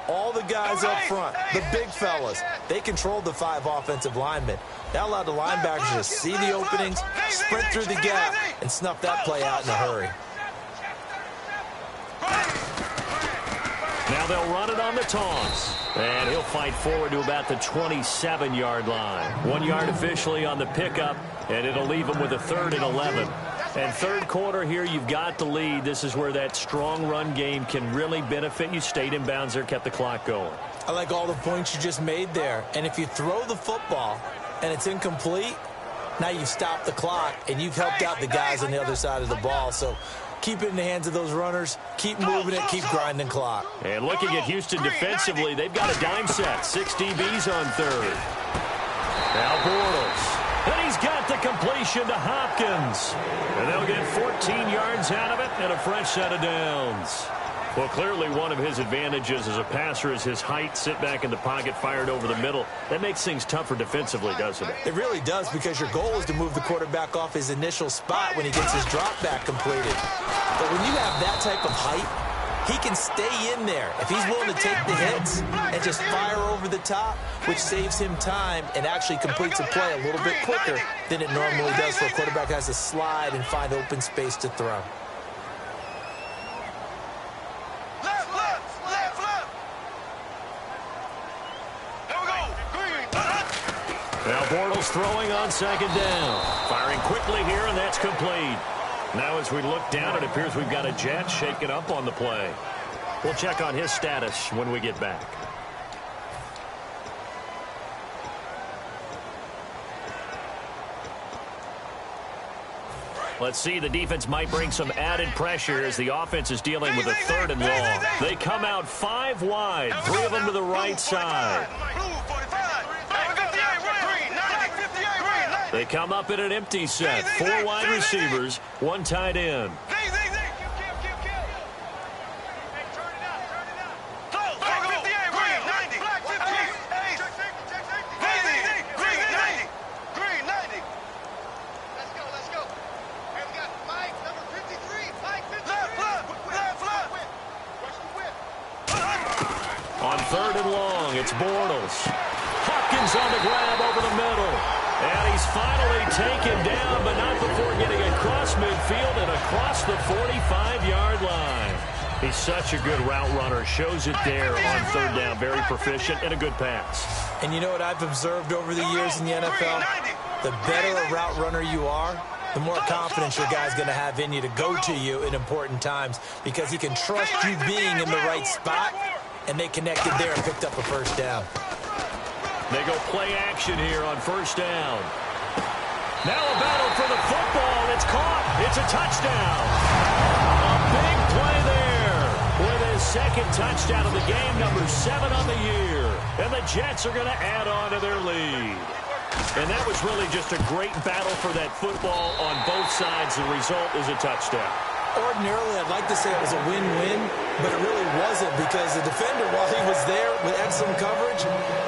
All the guys up front, the big fellas, they controlled the 5 offensive linemen. That allowed the linebackers to see the openings, sprint through the gap, and snuff that play out in a hurry. Now they'll run it on the toss. And he'll fight forward to about the 27-yard line. 1 yard officially on the pickup, and it'll leave him with a 3rd and 11. And 3rd quarter here, you've got the lead. This is where that strong run game can really benefit you. Stayed in bounds there, kept the clock going. I like all the points you just made there. And if you throw the football and it's incomplete, now you've stopped the clock and you've helped out the guys on the other side of the ball. So keep it in the hands of those runners. Keep moving it. Keep grinding clock. And looking at Houston defensively, they've got a dime set. 6 DBs on 3rd. Now Bortles. And he's got the completion to Hopkins. And they'll get 14 yards out of it and a fresh set of downs. Well, clearly one of his advantages as a passer is his height. Sit back in the pocket, fired over the middle. That makes things tougher defensively, doesn't it? It really does, because your goal is to move the quarterback off his initial spot when he gets his drop back completed. But when you have that type of height, he can stay in there if he's willing to take the hits and just fire over the top, which saves him time and actually completes a play a little bit quicker than it normally does for a quarterback who has to slide and find open space to throw. Now Bortles throwing on 2nd down. Firing quickly here, and that's complete. Now as we look down, it appears we've got a Jet shaken up on the play. We'll check on his status when we get back. Let's see, the defense might bring some added pressure as the offense is dealing with a 3rd and long. They come out 5 wide, 3 of them to the right side. They come up in an empty set. 4 wide receivers, 1 tight end. Go, 58. 3rd and long. It's Bortles. Hopkins on the grab over the middle. And he's finally taken down, but not before getting across midfield and across the 45-yard line. He's such a good route runner. Shows it there on 3rd down. Very proficient and a good pass. And you know what I've observed over the years in the NFL? The better a route runner you are, the more confidence your guy's going to have in you to go to you in important times because he can trust you being in the right spot, and they connected there and picked up a 1st down. They go play action here on 1st down. Now a battle for the football. It's caught. It's a touchdown. A big play there with his 2nd touchdown of the game, number 7 on the year. And the Jets are going to add on to their lead. And that was really just a great battle for that football on both sides. The result is a touchdown. Ordinarily, I'd like to say it was a win-win, but it really wasn't because the defender, while he was there with excellent coverage,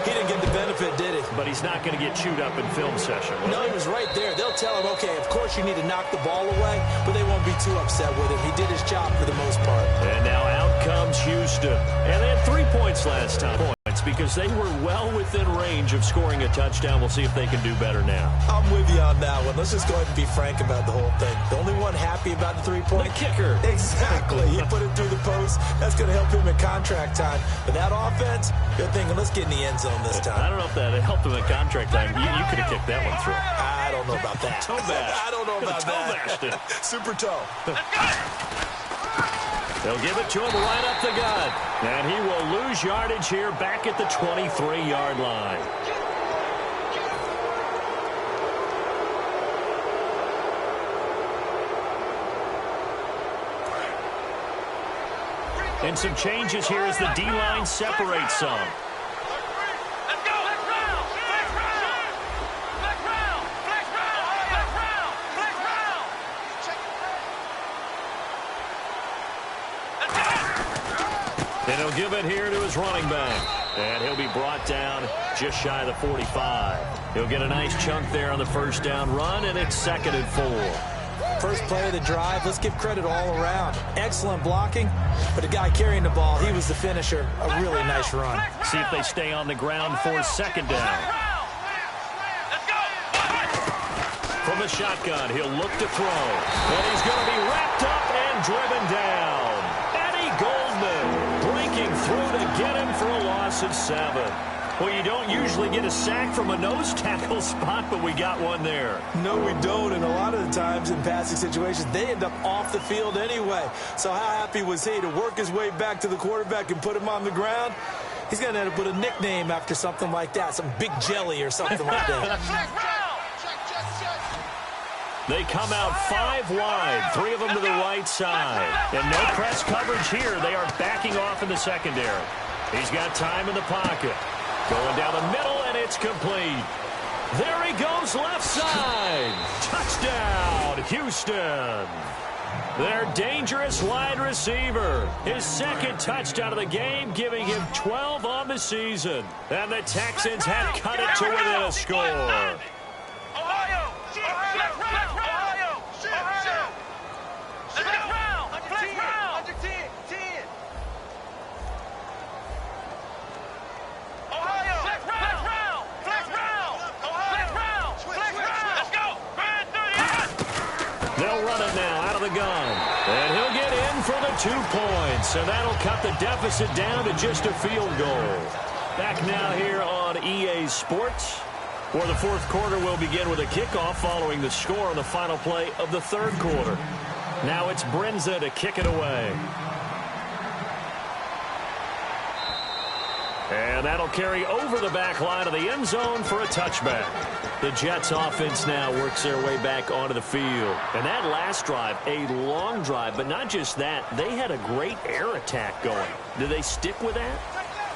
he didn't get the benefit, did he? But he's not going to get chewed up in film session. No, he was right there. They'll tell him, okay, of course you need to knock the ball away, but they won't be too upset with him. He did his job for the most part. And now out comes Houston. And they had 3 points last time. Because they were well within range of scoring a touchdown. We'll see if they can do better now. I'm with you on that one. Let's just go ahead and be frank about the whole thing. The only one happy about the 3-point? The kicker. Exactly. He put it through the post. That's going to help him at contract time. But that offense, you're thinking, let's get in the end zone this time. I don't know if that helped him at contract time. You could have kicked that one through. I don't know about that. Toe bash. I don't know about that. Super toe. They'll give it to him right up the gut. And he will lose yardage here back at the 23-yard line. And some changes here as the D-line separates some. And he'll give it here to his running back. And he'll be brought down just shy of the 45. He'll get a nice chunk there on the 1st down run, and it's 2nd and 4. First play of the drive, let's give credit all around. Excellent blocking, but the guy carrying the ball, he was the finisher. A really nice run. See if they stay on the ground for 2nd down. From the shotgun, he'll look to throw. And he's going to be wrapped up and driven down. Breaking through to get him for a loss of 7. Well, you don't usually get a sack from a nose tackle spot, but we got one there. No, we don't, and a lot of the times in passing situations, they end up off the field anyway. So how happy was he to work his way back to the quarterback and put him on the ground? He's going to end up with a nickname after something like that, some Big Jelly or something like that. They come out 5 wide, 3 of them to the right side. And no press coverage here. They are backing off in the secondary. He's got time in the pocket. Going down the middle, and it's complete. There he goes left side. Touchdown, Houston. Their dangerous wide receiver. His 2nd touchdown of the game, giving him 12 on the season. And the Texans have cut it to within a score. They'll run it now out of the gun. And he'll get in for the 2 points. And that'll cut the deficit down to just a field goal. Back now here on EA Sports, where the 4th quarter will begin with a kickoff following the score on the final play of the 3rd quarter. Now it's Brinza to kick it away. And that'll carry over the back line of the end zone for a touchback. The Jets offense now works their way back onto the field. And that last drive, a long drive, but not just that, they had a great air attack going. Do they stick with that?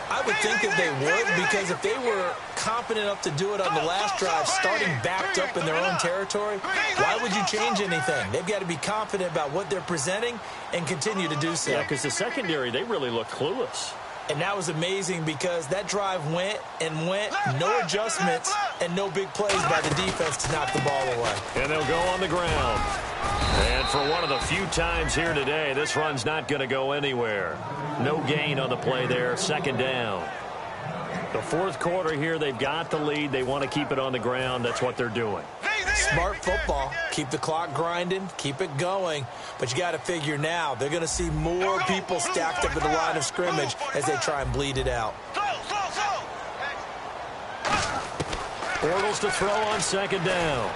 I would think that they would, because if they were confident enough to do it on the last drive, starting backed up in their own territory, why would you change anything? They've got to be confident about what they're presenting and continue to do so. Yeah, because the secondary, they really look clueless. And that was amazing because that drive went and went, no adjustments, and no big plays by the defense to knock the ball away. And they'll go on the ground. And for one of the few times here today, this run's not going to go anywhere. No gain on the play there, 2nd down. The fourth quarter here, they've got the lead. They want to keep it on the ground. That's what they're doing. Smart football. Keep the clock grinding. Keep it going. But you got to figure now they're going to see more people stacked up at the line of scrimmage as they try and bleed it out. Bortles to throw on second down.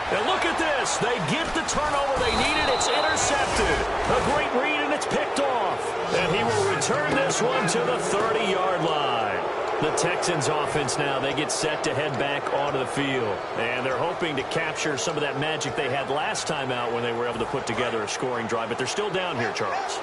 And look at this. They get the turnover they needed. It's intercepted. A great read, and it's picked off. And he will return this one to the 30-yard line. The Texans offense now, they get set to head back onto the field. And they're hoping to capture some of that magic they had last time out when they were able to put together a scoring drive. But they're still down here, Charles.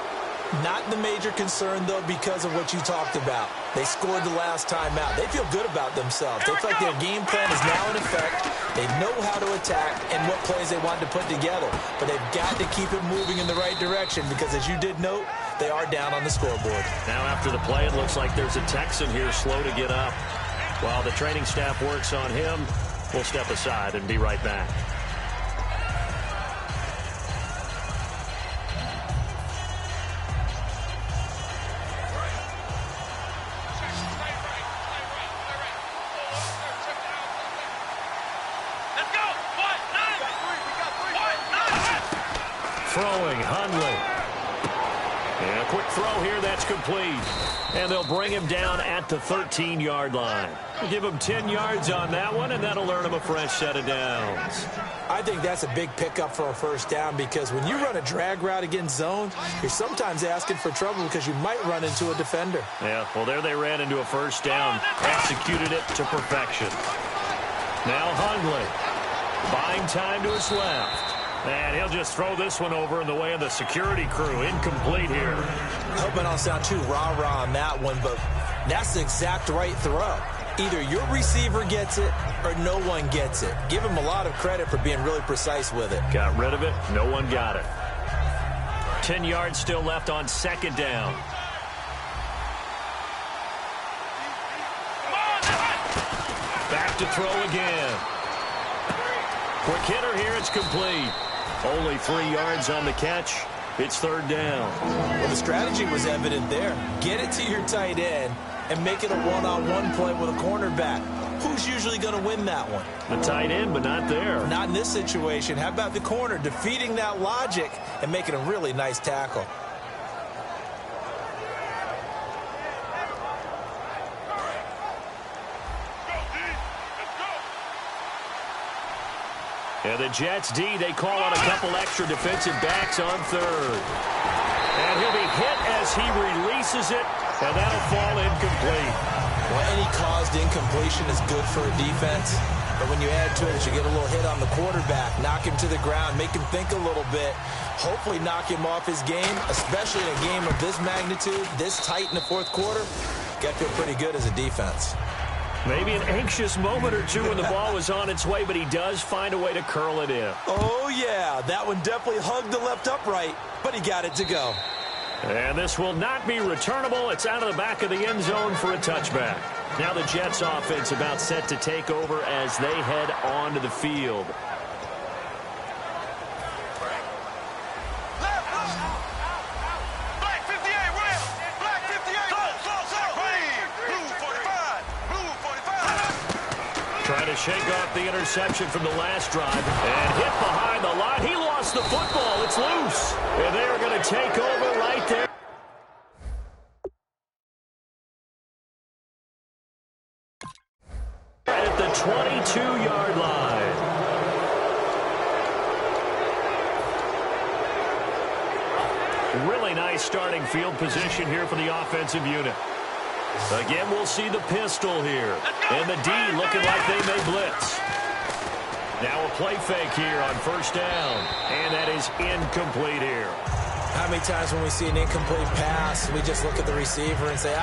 Not the major concern, though, because of what you talked about. They scored the last time out. They feel good about themselves. They feel like their game plan is now in effect. They know how to attack and what plays they want to put together. But they've got to keep it moving in the right direction because, as you did note, they are down on the scoreboard. Now after the play, it looks like there's a Texan here slow to get up. While the training staff works on him, we'll step aside and be right back. Throwing, Hundley. And a quick throw here, that's complete. And they'll bring him down at the 13-yard line. Give him 10 yards on that one, and that'll earn him a fresh set of downs. I think that's a big pickup for a first down because when you run a drag route against zone, you're sometimes asking for trouble because you might run into a defender. Yeah, well, there they ran into a first down. Executed it to perfection. Now Hundley buying time to his left. And he'll just throw this one over in the way of the security crew. Incomplete here. I hope I don't sound too rah-rah on that one, but that's the exact right throw. Either your receiver gets it or no one gets it. Give him a lot of credit for being really precise with it. Got rid of it. No one got it. 10 yards still left on second down. Back to throw again. Quick hitter here. It's complete. Only 3 yards on the catch. It's third down. Well, the strategy was evident there. Get it to your tight end and make it a one-on-one play with a cornerback. Who's usually going to win that one? The tight end, but not there. Not in this situation. How about the corner defeating that logic and making a really nice tackle? And the Jets D, they call on a couple extra defensive backs on third. And he'll be hit as he releases it, and that'll fall incomplete. Well, any caused incompletion is good for a defense, but when you add to it, you get a little hit on the quarterback, knock him to the ground, make him think a little bit, hopefully knock him off his game, especially in a game of this magnitude, this tight in the fourth quarter. Got to feel pretty good as a defense. Maybe an anxious moment or two when the ball was on its way, but he does find a way to curl it in. Oh, yeah. That one definitely hugged the left upright, but he got it to go. And this will not be returnable. It's out of the back of the end zone for a touchback. Now the Jets offense about set to take over as they head onto the field. Trying to shake off the interception from the last drive. And hit behind the line. He lost the football. It's loose. And they're going to take over right there. Right at the 22-yard line. Really nice starting field position here for the offensive unit. Again, we'll see the pistol here. And the D looking like they may blitz. Now a play fake here on first down. And that is incomplete here. How many times when we see an incomplete pass, we just look at the receiver and say,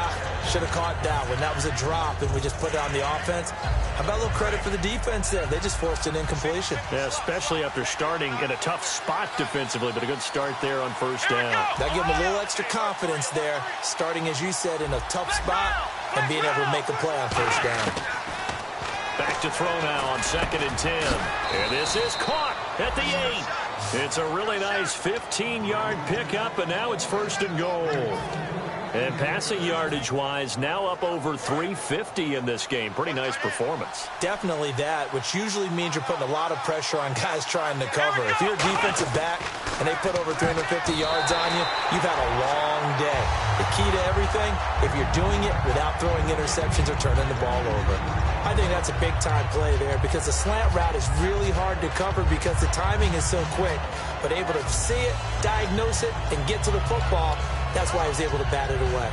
should have caught that one. That was a drop, and we just put it on the offense. How about a little credit for the defense there? They just forced an incompletion. Yeah, especially after starting in a tough spot defensively, but a good start there on first down. That gave them a little extra confidence there, starting, as you said, in a tough spot and being able to make a play on first down. Back to throw now on 2nd and 10. And this is caught at the 8. It's a really nice 15-yard pickup, and now it's 1st and goal. And passing yardage-wise, now up over 350 in this game. Pretty nice performance. Definitely that, which usually means you're putting a lot of pressure on guys trying to cover. If you're a defensive back and they put over 350 yards on you, you've had a long day. The key to everything, if you're doing it without throwing interceptions or turning the ball over. I think that's a big-time play there because the slant route is really hard to cover because the timing is so quick. But able to see it, diagnose it, and get to the football, that's why he was able to bat it away.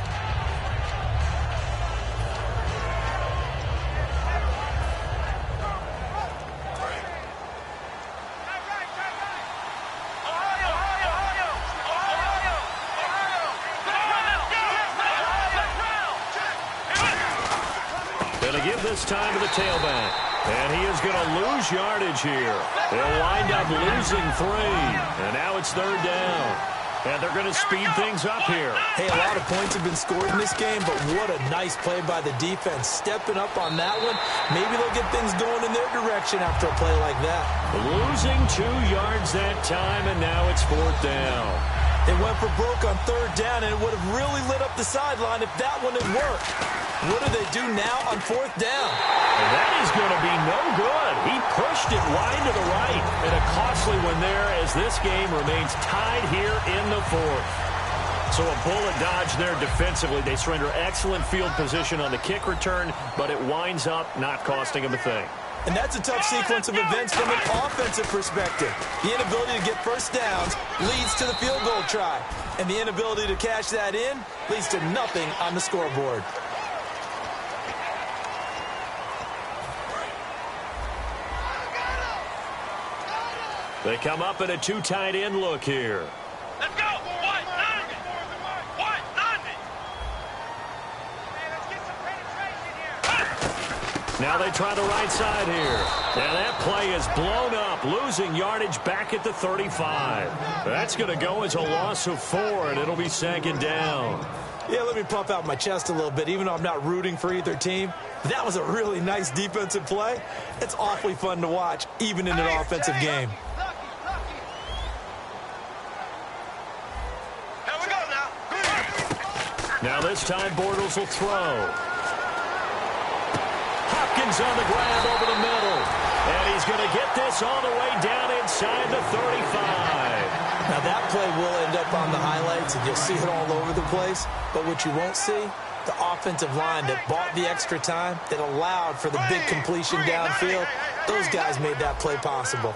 Going to give this time to the tailback. And he is going to lose yardage here. They'll wind up losing 3. And now it's 3rd down. And they're going to speed things up here. Hey, a lot of points have been scored in this game, but what a nice play by the defense. Stepping up on that one, maybe they'll get things going in their direction after a play like that. Losing 2 yards that time, and now it's 4th down. They went for broke on 3rd down, and it would have really lit up the sideline if that one had worked. What do they do now on 4th down? And that is going to be no good. He pushed it wide to the right, and a costly one there as this game remains tied here in the 4th. So a bullet dodge there defensively. They surrender excellent field position on the kick return, but it winds up not costing them a thing. And that's a tough sequence of events from an offensive perspective. The inability to get first downs leads to the field goal try. And the inability to cash that in leads to nothing on the scoreboard. They come up in a 2 tight end look here. Let's go. 190. 190. Let's get some penetration here. Now they try the right side here. And that play is blown up, losing yardage back at the 35. That's going to go as a loss of 4, and it'll be 2nd down. Yeah, let me puff out my chest a little bit, even though I'm not rooting for either team. That was a really nice defensive play. It's awfully fun to watch, even in an offensive game. Now this time Bortles will throw. Hopkins on the grab over the middle. And he's going to get this all the way down inside the 35. Now that play will end up on the highlights, and you'll see it all over the place. But what you won't see, the offensive line that bought the extra time, that allowed for the big completion downfield, those guys made that play possible.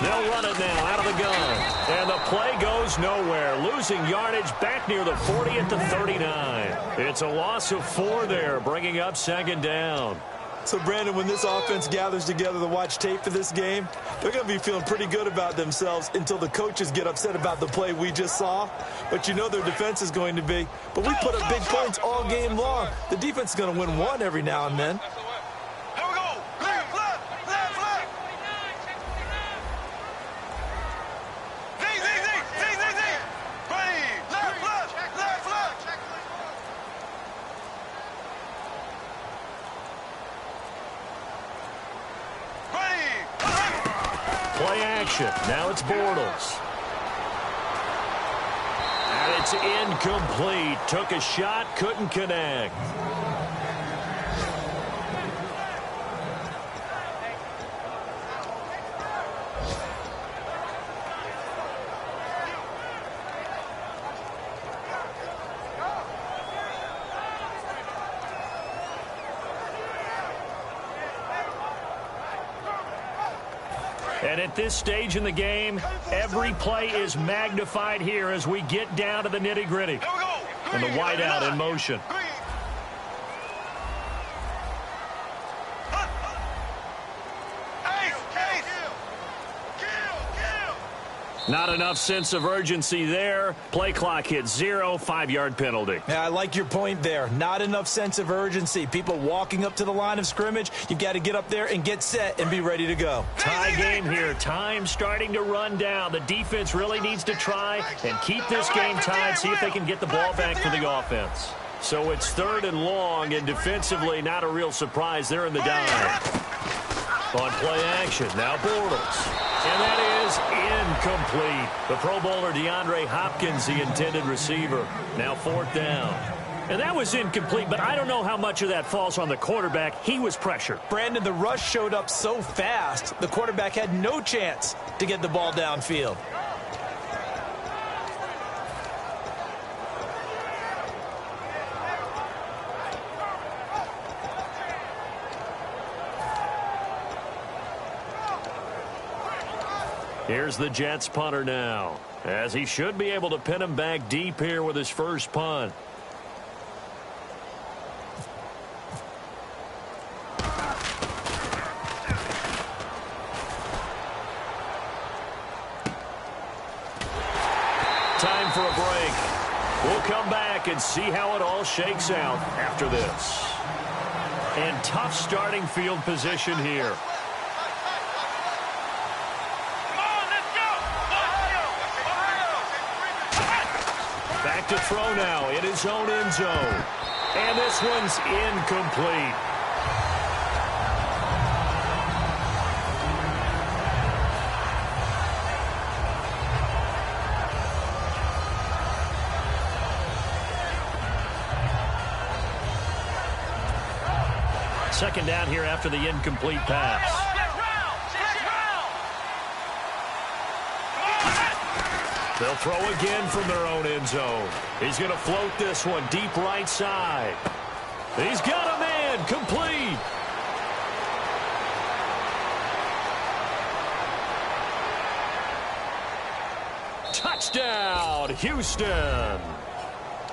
They'll run it now out of the gun. And the play goes nowhere. Losing yardage back near the 40 at the 39. It's a loss of 4 there, bringing up 2nd down. So, Brandon, when this offense gathers together to watch tape for this game, they're going to be feeling pretty good about themselves until the coaches get upset about the play we just saw. But you know their defense is going to be. But we put up big points all game long. The defense is going to win one every now and then. Play action. Now it's Bortles. And it's incomplete. Took a shot, couldn't connect. And at this stage in the game, every play is magnified here as we get down to the nitty-gritty. And the wideout in motion. Not enough sense of urgency there. Play clock hit 0, 5-yard penalty. Yeah, I like your point there. Not enough sense of urgency. People walking up to the line of scrimmage, you've got to get up there and get set and be ready to go. Tie game here. Time starting to run down. The defense really needs to try and keep this game tied, see if they can get the ball back for the offense. So it's 3rd and long, and defensively not a real surprise. They're in the dive. On play action, now Bortles. And that is incomplete. The Pro Bowler DeAndre Hopkins, the intended receiver. Now 4th down. And that was incomplete, but I don't know how much of that falls on the quarterback. He was pressured. Brandon, the rush showed up so fast, the quarterback had no chance to get the ball downfield. Here's the Jets punter now, as he should be able to pin him back deep here with his first punt. Time for a break. We'll come back and see how it all shakes out after this. And tough starting field position here. Back to throw now in his own end zone. And this one's incomplete. Second down here after the incomplete pass. They'll throw again from their own end zone. He's going to float this one deep right side. He's got a man, complete. Touchdown, Houston.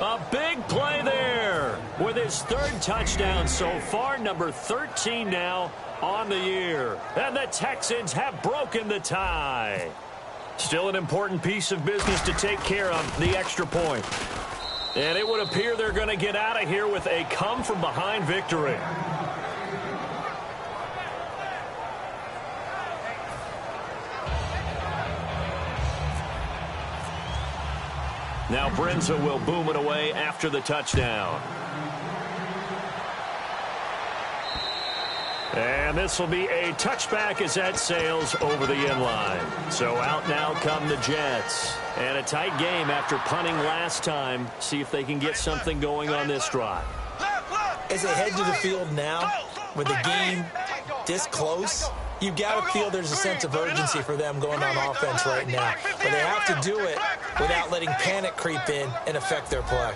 A big play there with his 3rd touchdown so far, number 13 now on the year. And the Texans have broken the tie. Still an important piece of business to take care of, the extra point. And it would appear they're going to get out of here with a come-from-behind victory. Now Brenza will boom it away after the touchdown. And this will be a touchback as that sails over the end line. So out now come the Jets. And a tight game after punting last time. See if they can get something going on this drive. As they head to the field now, with the game this close, you've got to feel there's a sense of urgency for them going on offense right now. But they have to do it without letting panic creep in and affect their play.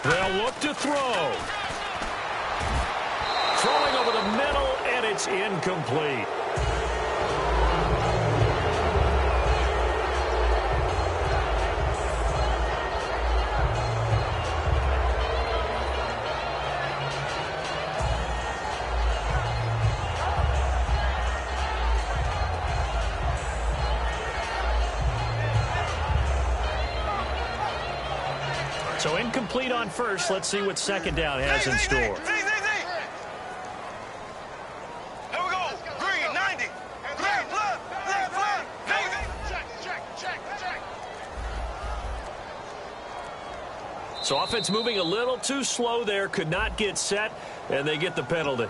They'll look to throw. Throwing over the middle, and it's incomplete. So incomplete on first. Let's see what second down has in store. Here we go. Green, 90. Green, left. Check. So offense moving a little too slow there. Could not get set, and they get the penalty.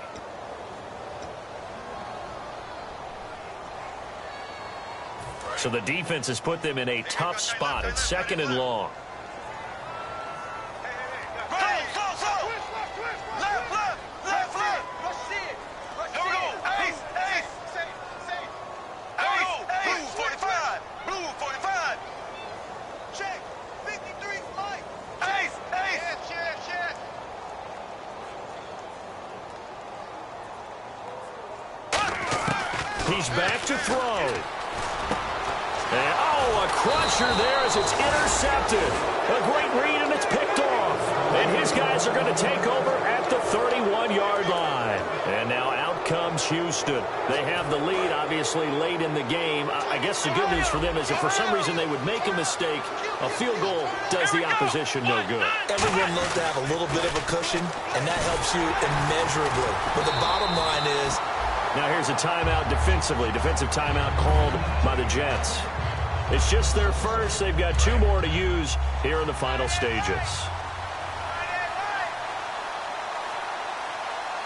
So the defense has put them in a tough spot. It's 2nd and long. He's back to throw. And, a crusher there as it's intercepted. A great read, and it's picked off. And his guys are going to take over at the 31-yard line. And now out comes Houston. They have the lead, obviously, late in the game. I guess the good news for them is if for some reason they would make a mistake, a field goal does the opposition no good. Everyone loves to have a little bit of a cushion, and that helps you immeasurably. But the bottom line is, now here's a timeout defensively. Defensive timeout called by the Jets. It's just their first. They've got 2 more to use here in the final stages.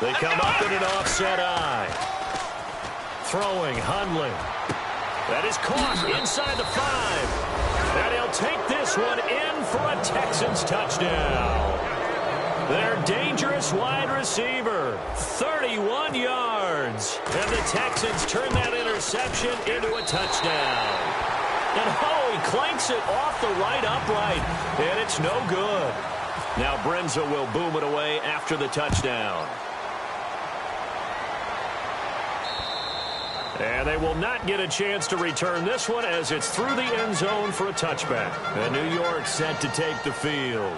They come up in an offset eye. Throwing, Hundley. That is caught inside the 5. And he'll take this one in for a Texans touchdown. Their dangerous wide receiver, 31 yards. And the Texans turn that interception into a touchdown. And he clanks it off the right upright. And it's no good. Now Brenza will boom it away after the touchdown. And they will not get a chance to return this one as it's through the end zone for a touchback. And New York set to take the field.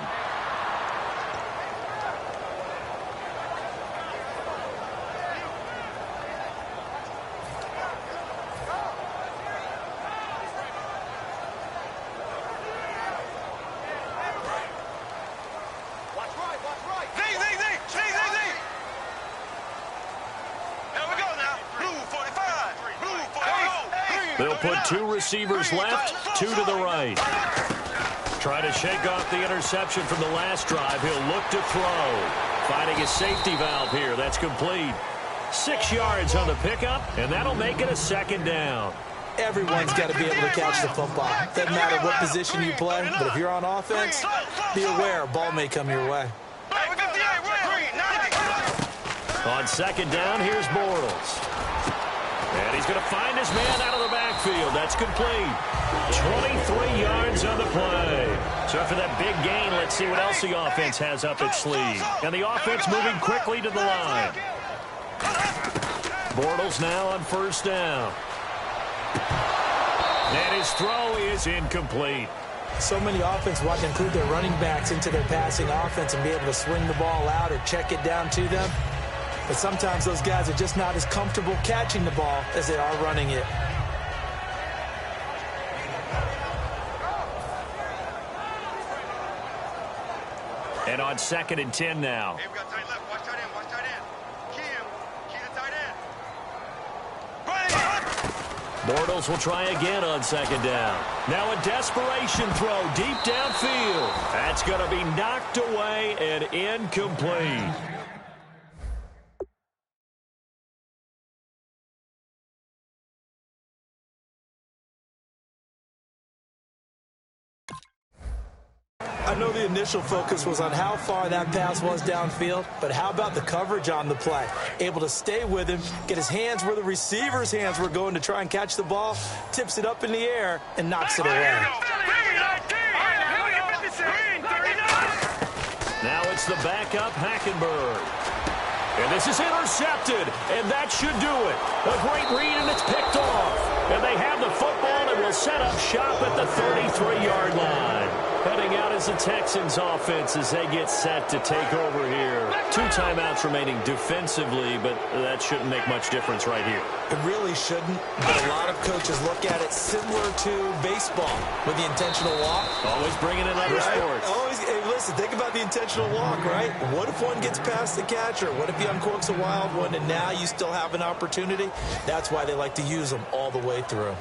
They'll put 2 receivers left, 2 to the right. Try to shake off the interception from the last drive. He'll look to throw. Finding a safety valve here. That's complete. 6 yards on the pickup, and that'll make it a 2nd down. Everyone's got to be able to catch the football. Doesn't matter what position you play, but if you're on offense, be aware a ball may come your way. On 2nd down, here's Bortles. And he's going to find his man out of the backfield. That's complete. 23 yards on the play. So after that big gain, let's see what else the offense has up its sleeve. And the offense moving quickly to the line. Bortles now on 1st down. And his throw is incomplete. So many offenses want to include their running backs into their passing offense and be able to swing the ball out or check it down to them. But sometimes those guys are just not as comfortable catching the ball as they are running it. And on 2nd and 10 now. Hey, we got tight left. Watch tight end. Watch tight end. Key him. Key the tight end. Bortles will try again on 2nd down. Now a desperation throw deep downfield. That's going to be knocked away and incomplete. I know the initial focus was on how far that pass was downfield, but how about the coverage on the play? Able to stay with him, get his hands where the receiver's hands were going to try and catch the ball, tips it up in the air, and knocks it away. Now it's the backup, Hackenberg. And this is intercepted, and that should do it. A great read, and it's picked off. And they have the football and will set up shop at the 33-yard line. Heading out is the Texans offense as they get set to take over here. 2 timeouts remaining defensively, but that shouldn't make much difference right here. It really shouldn't, but a lot of coaches look at it similar to baseball with the intentional walk. Always bringing in other sports. Always, hey, listen, think about the intentional walk, right? What if one gets past the catcher? What if he uncorks a wild one and now you still have an opportunity? That's why they like to use them all the way through.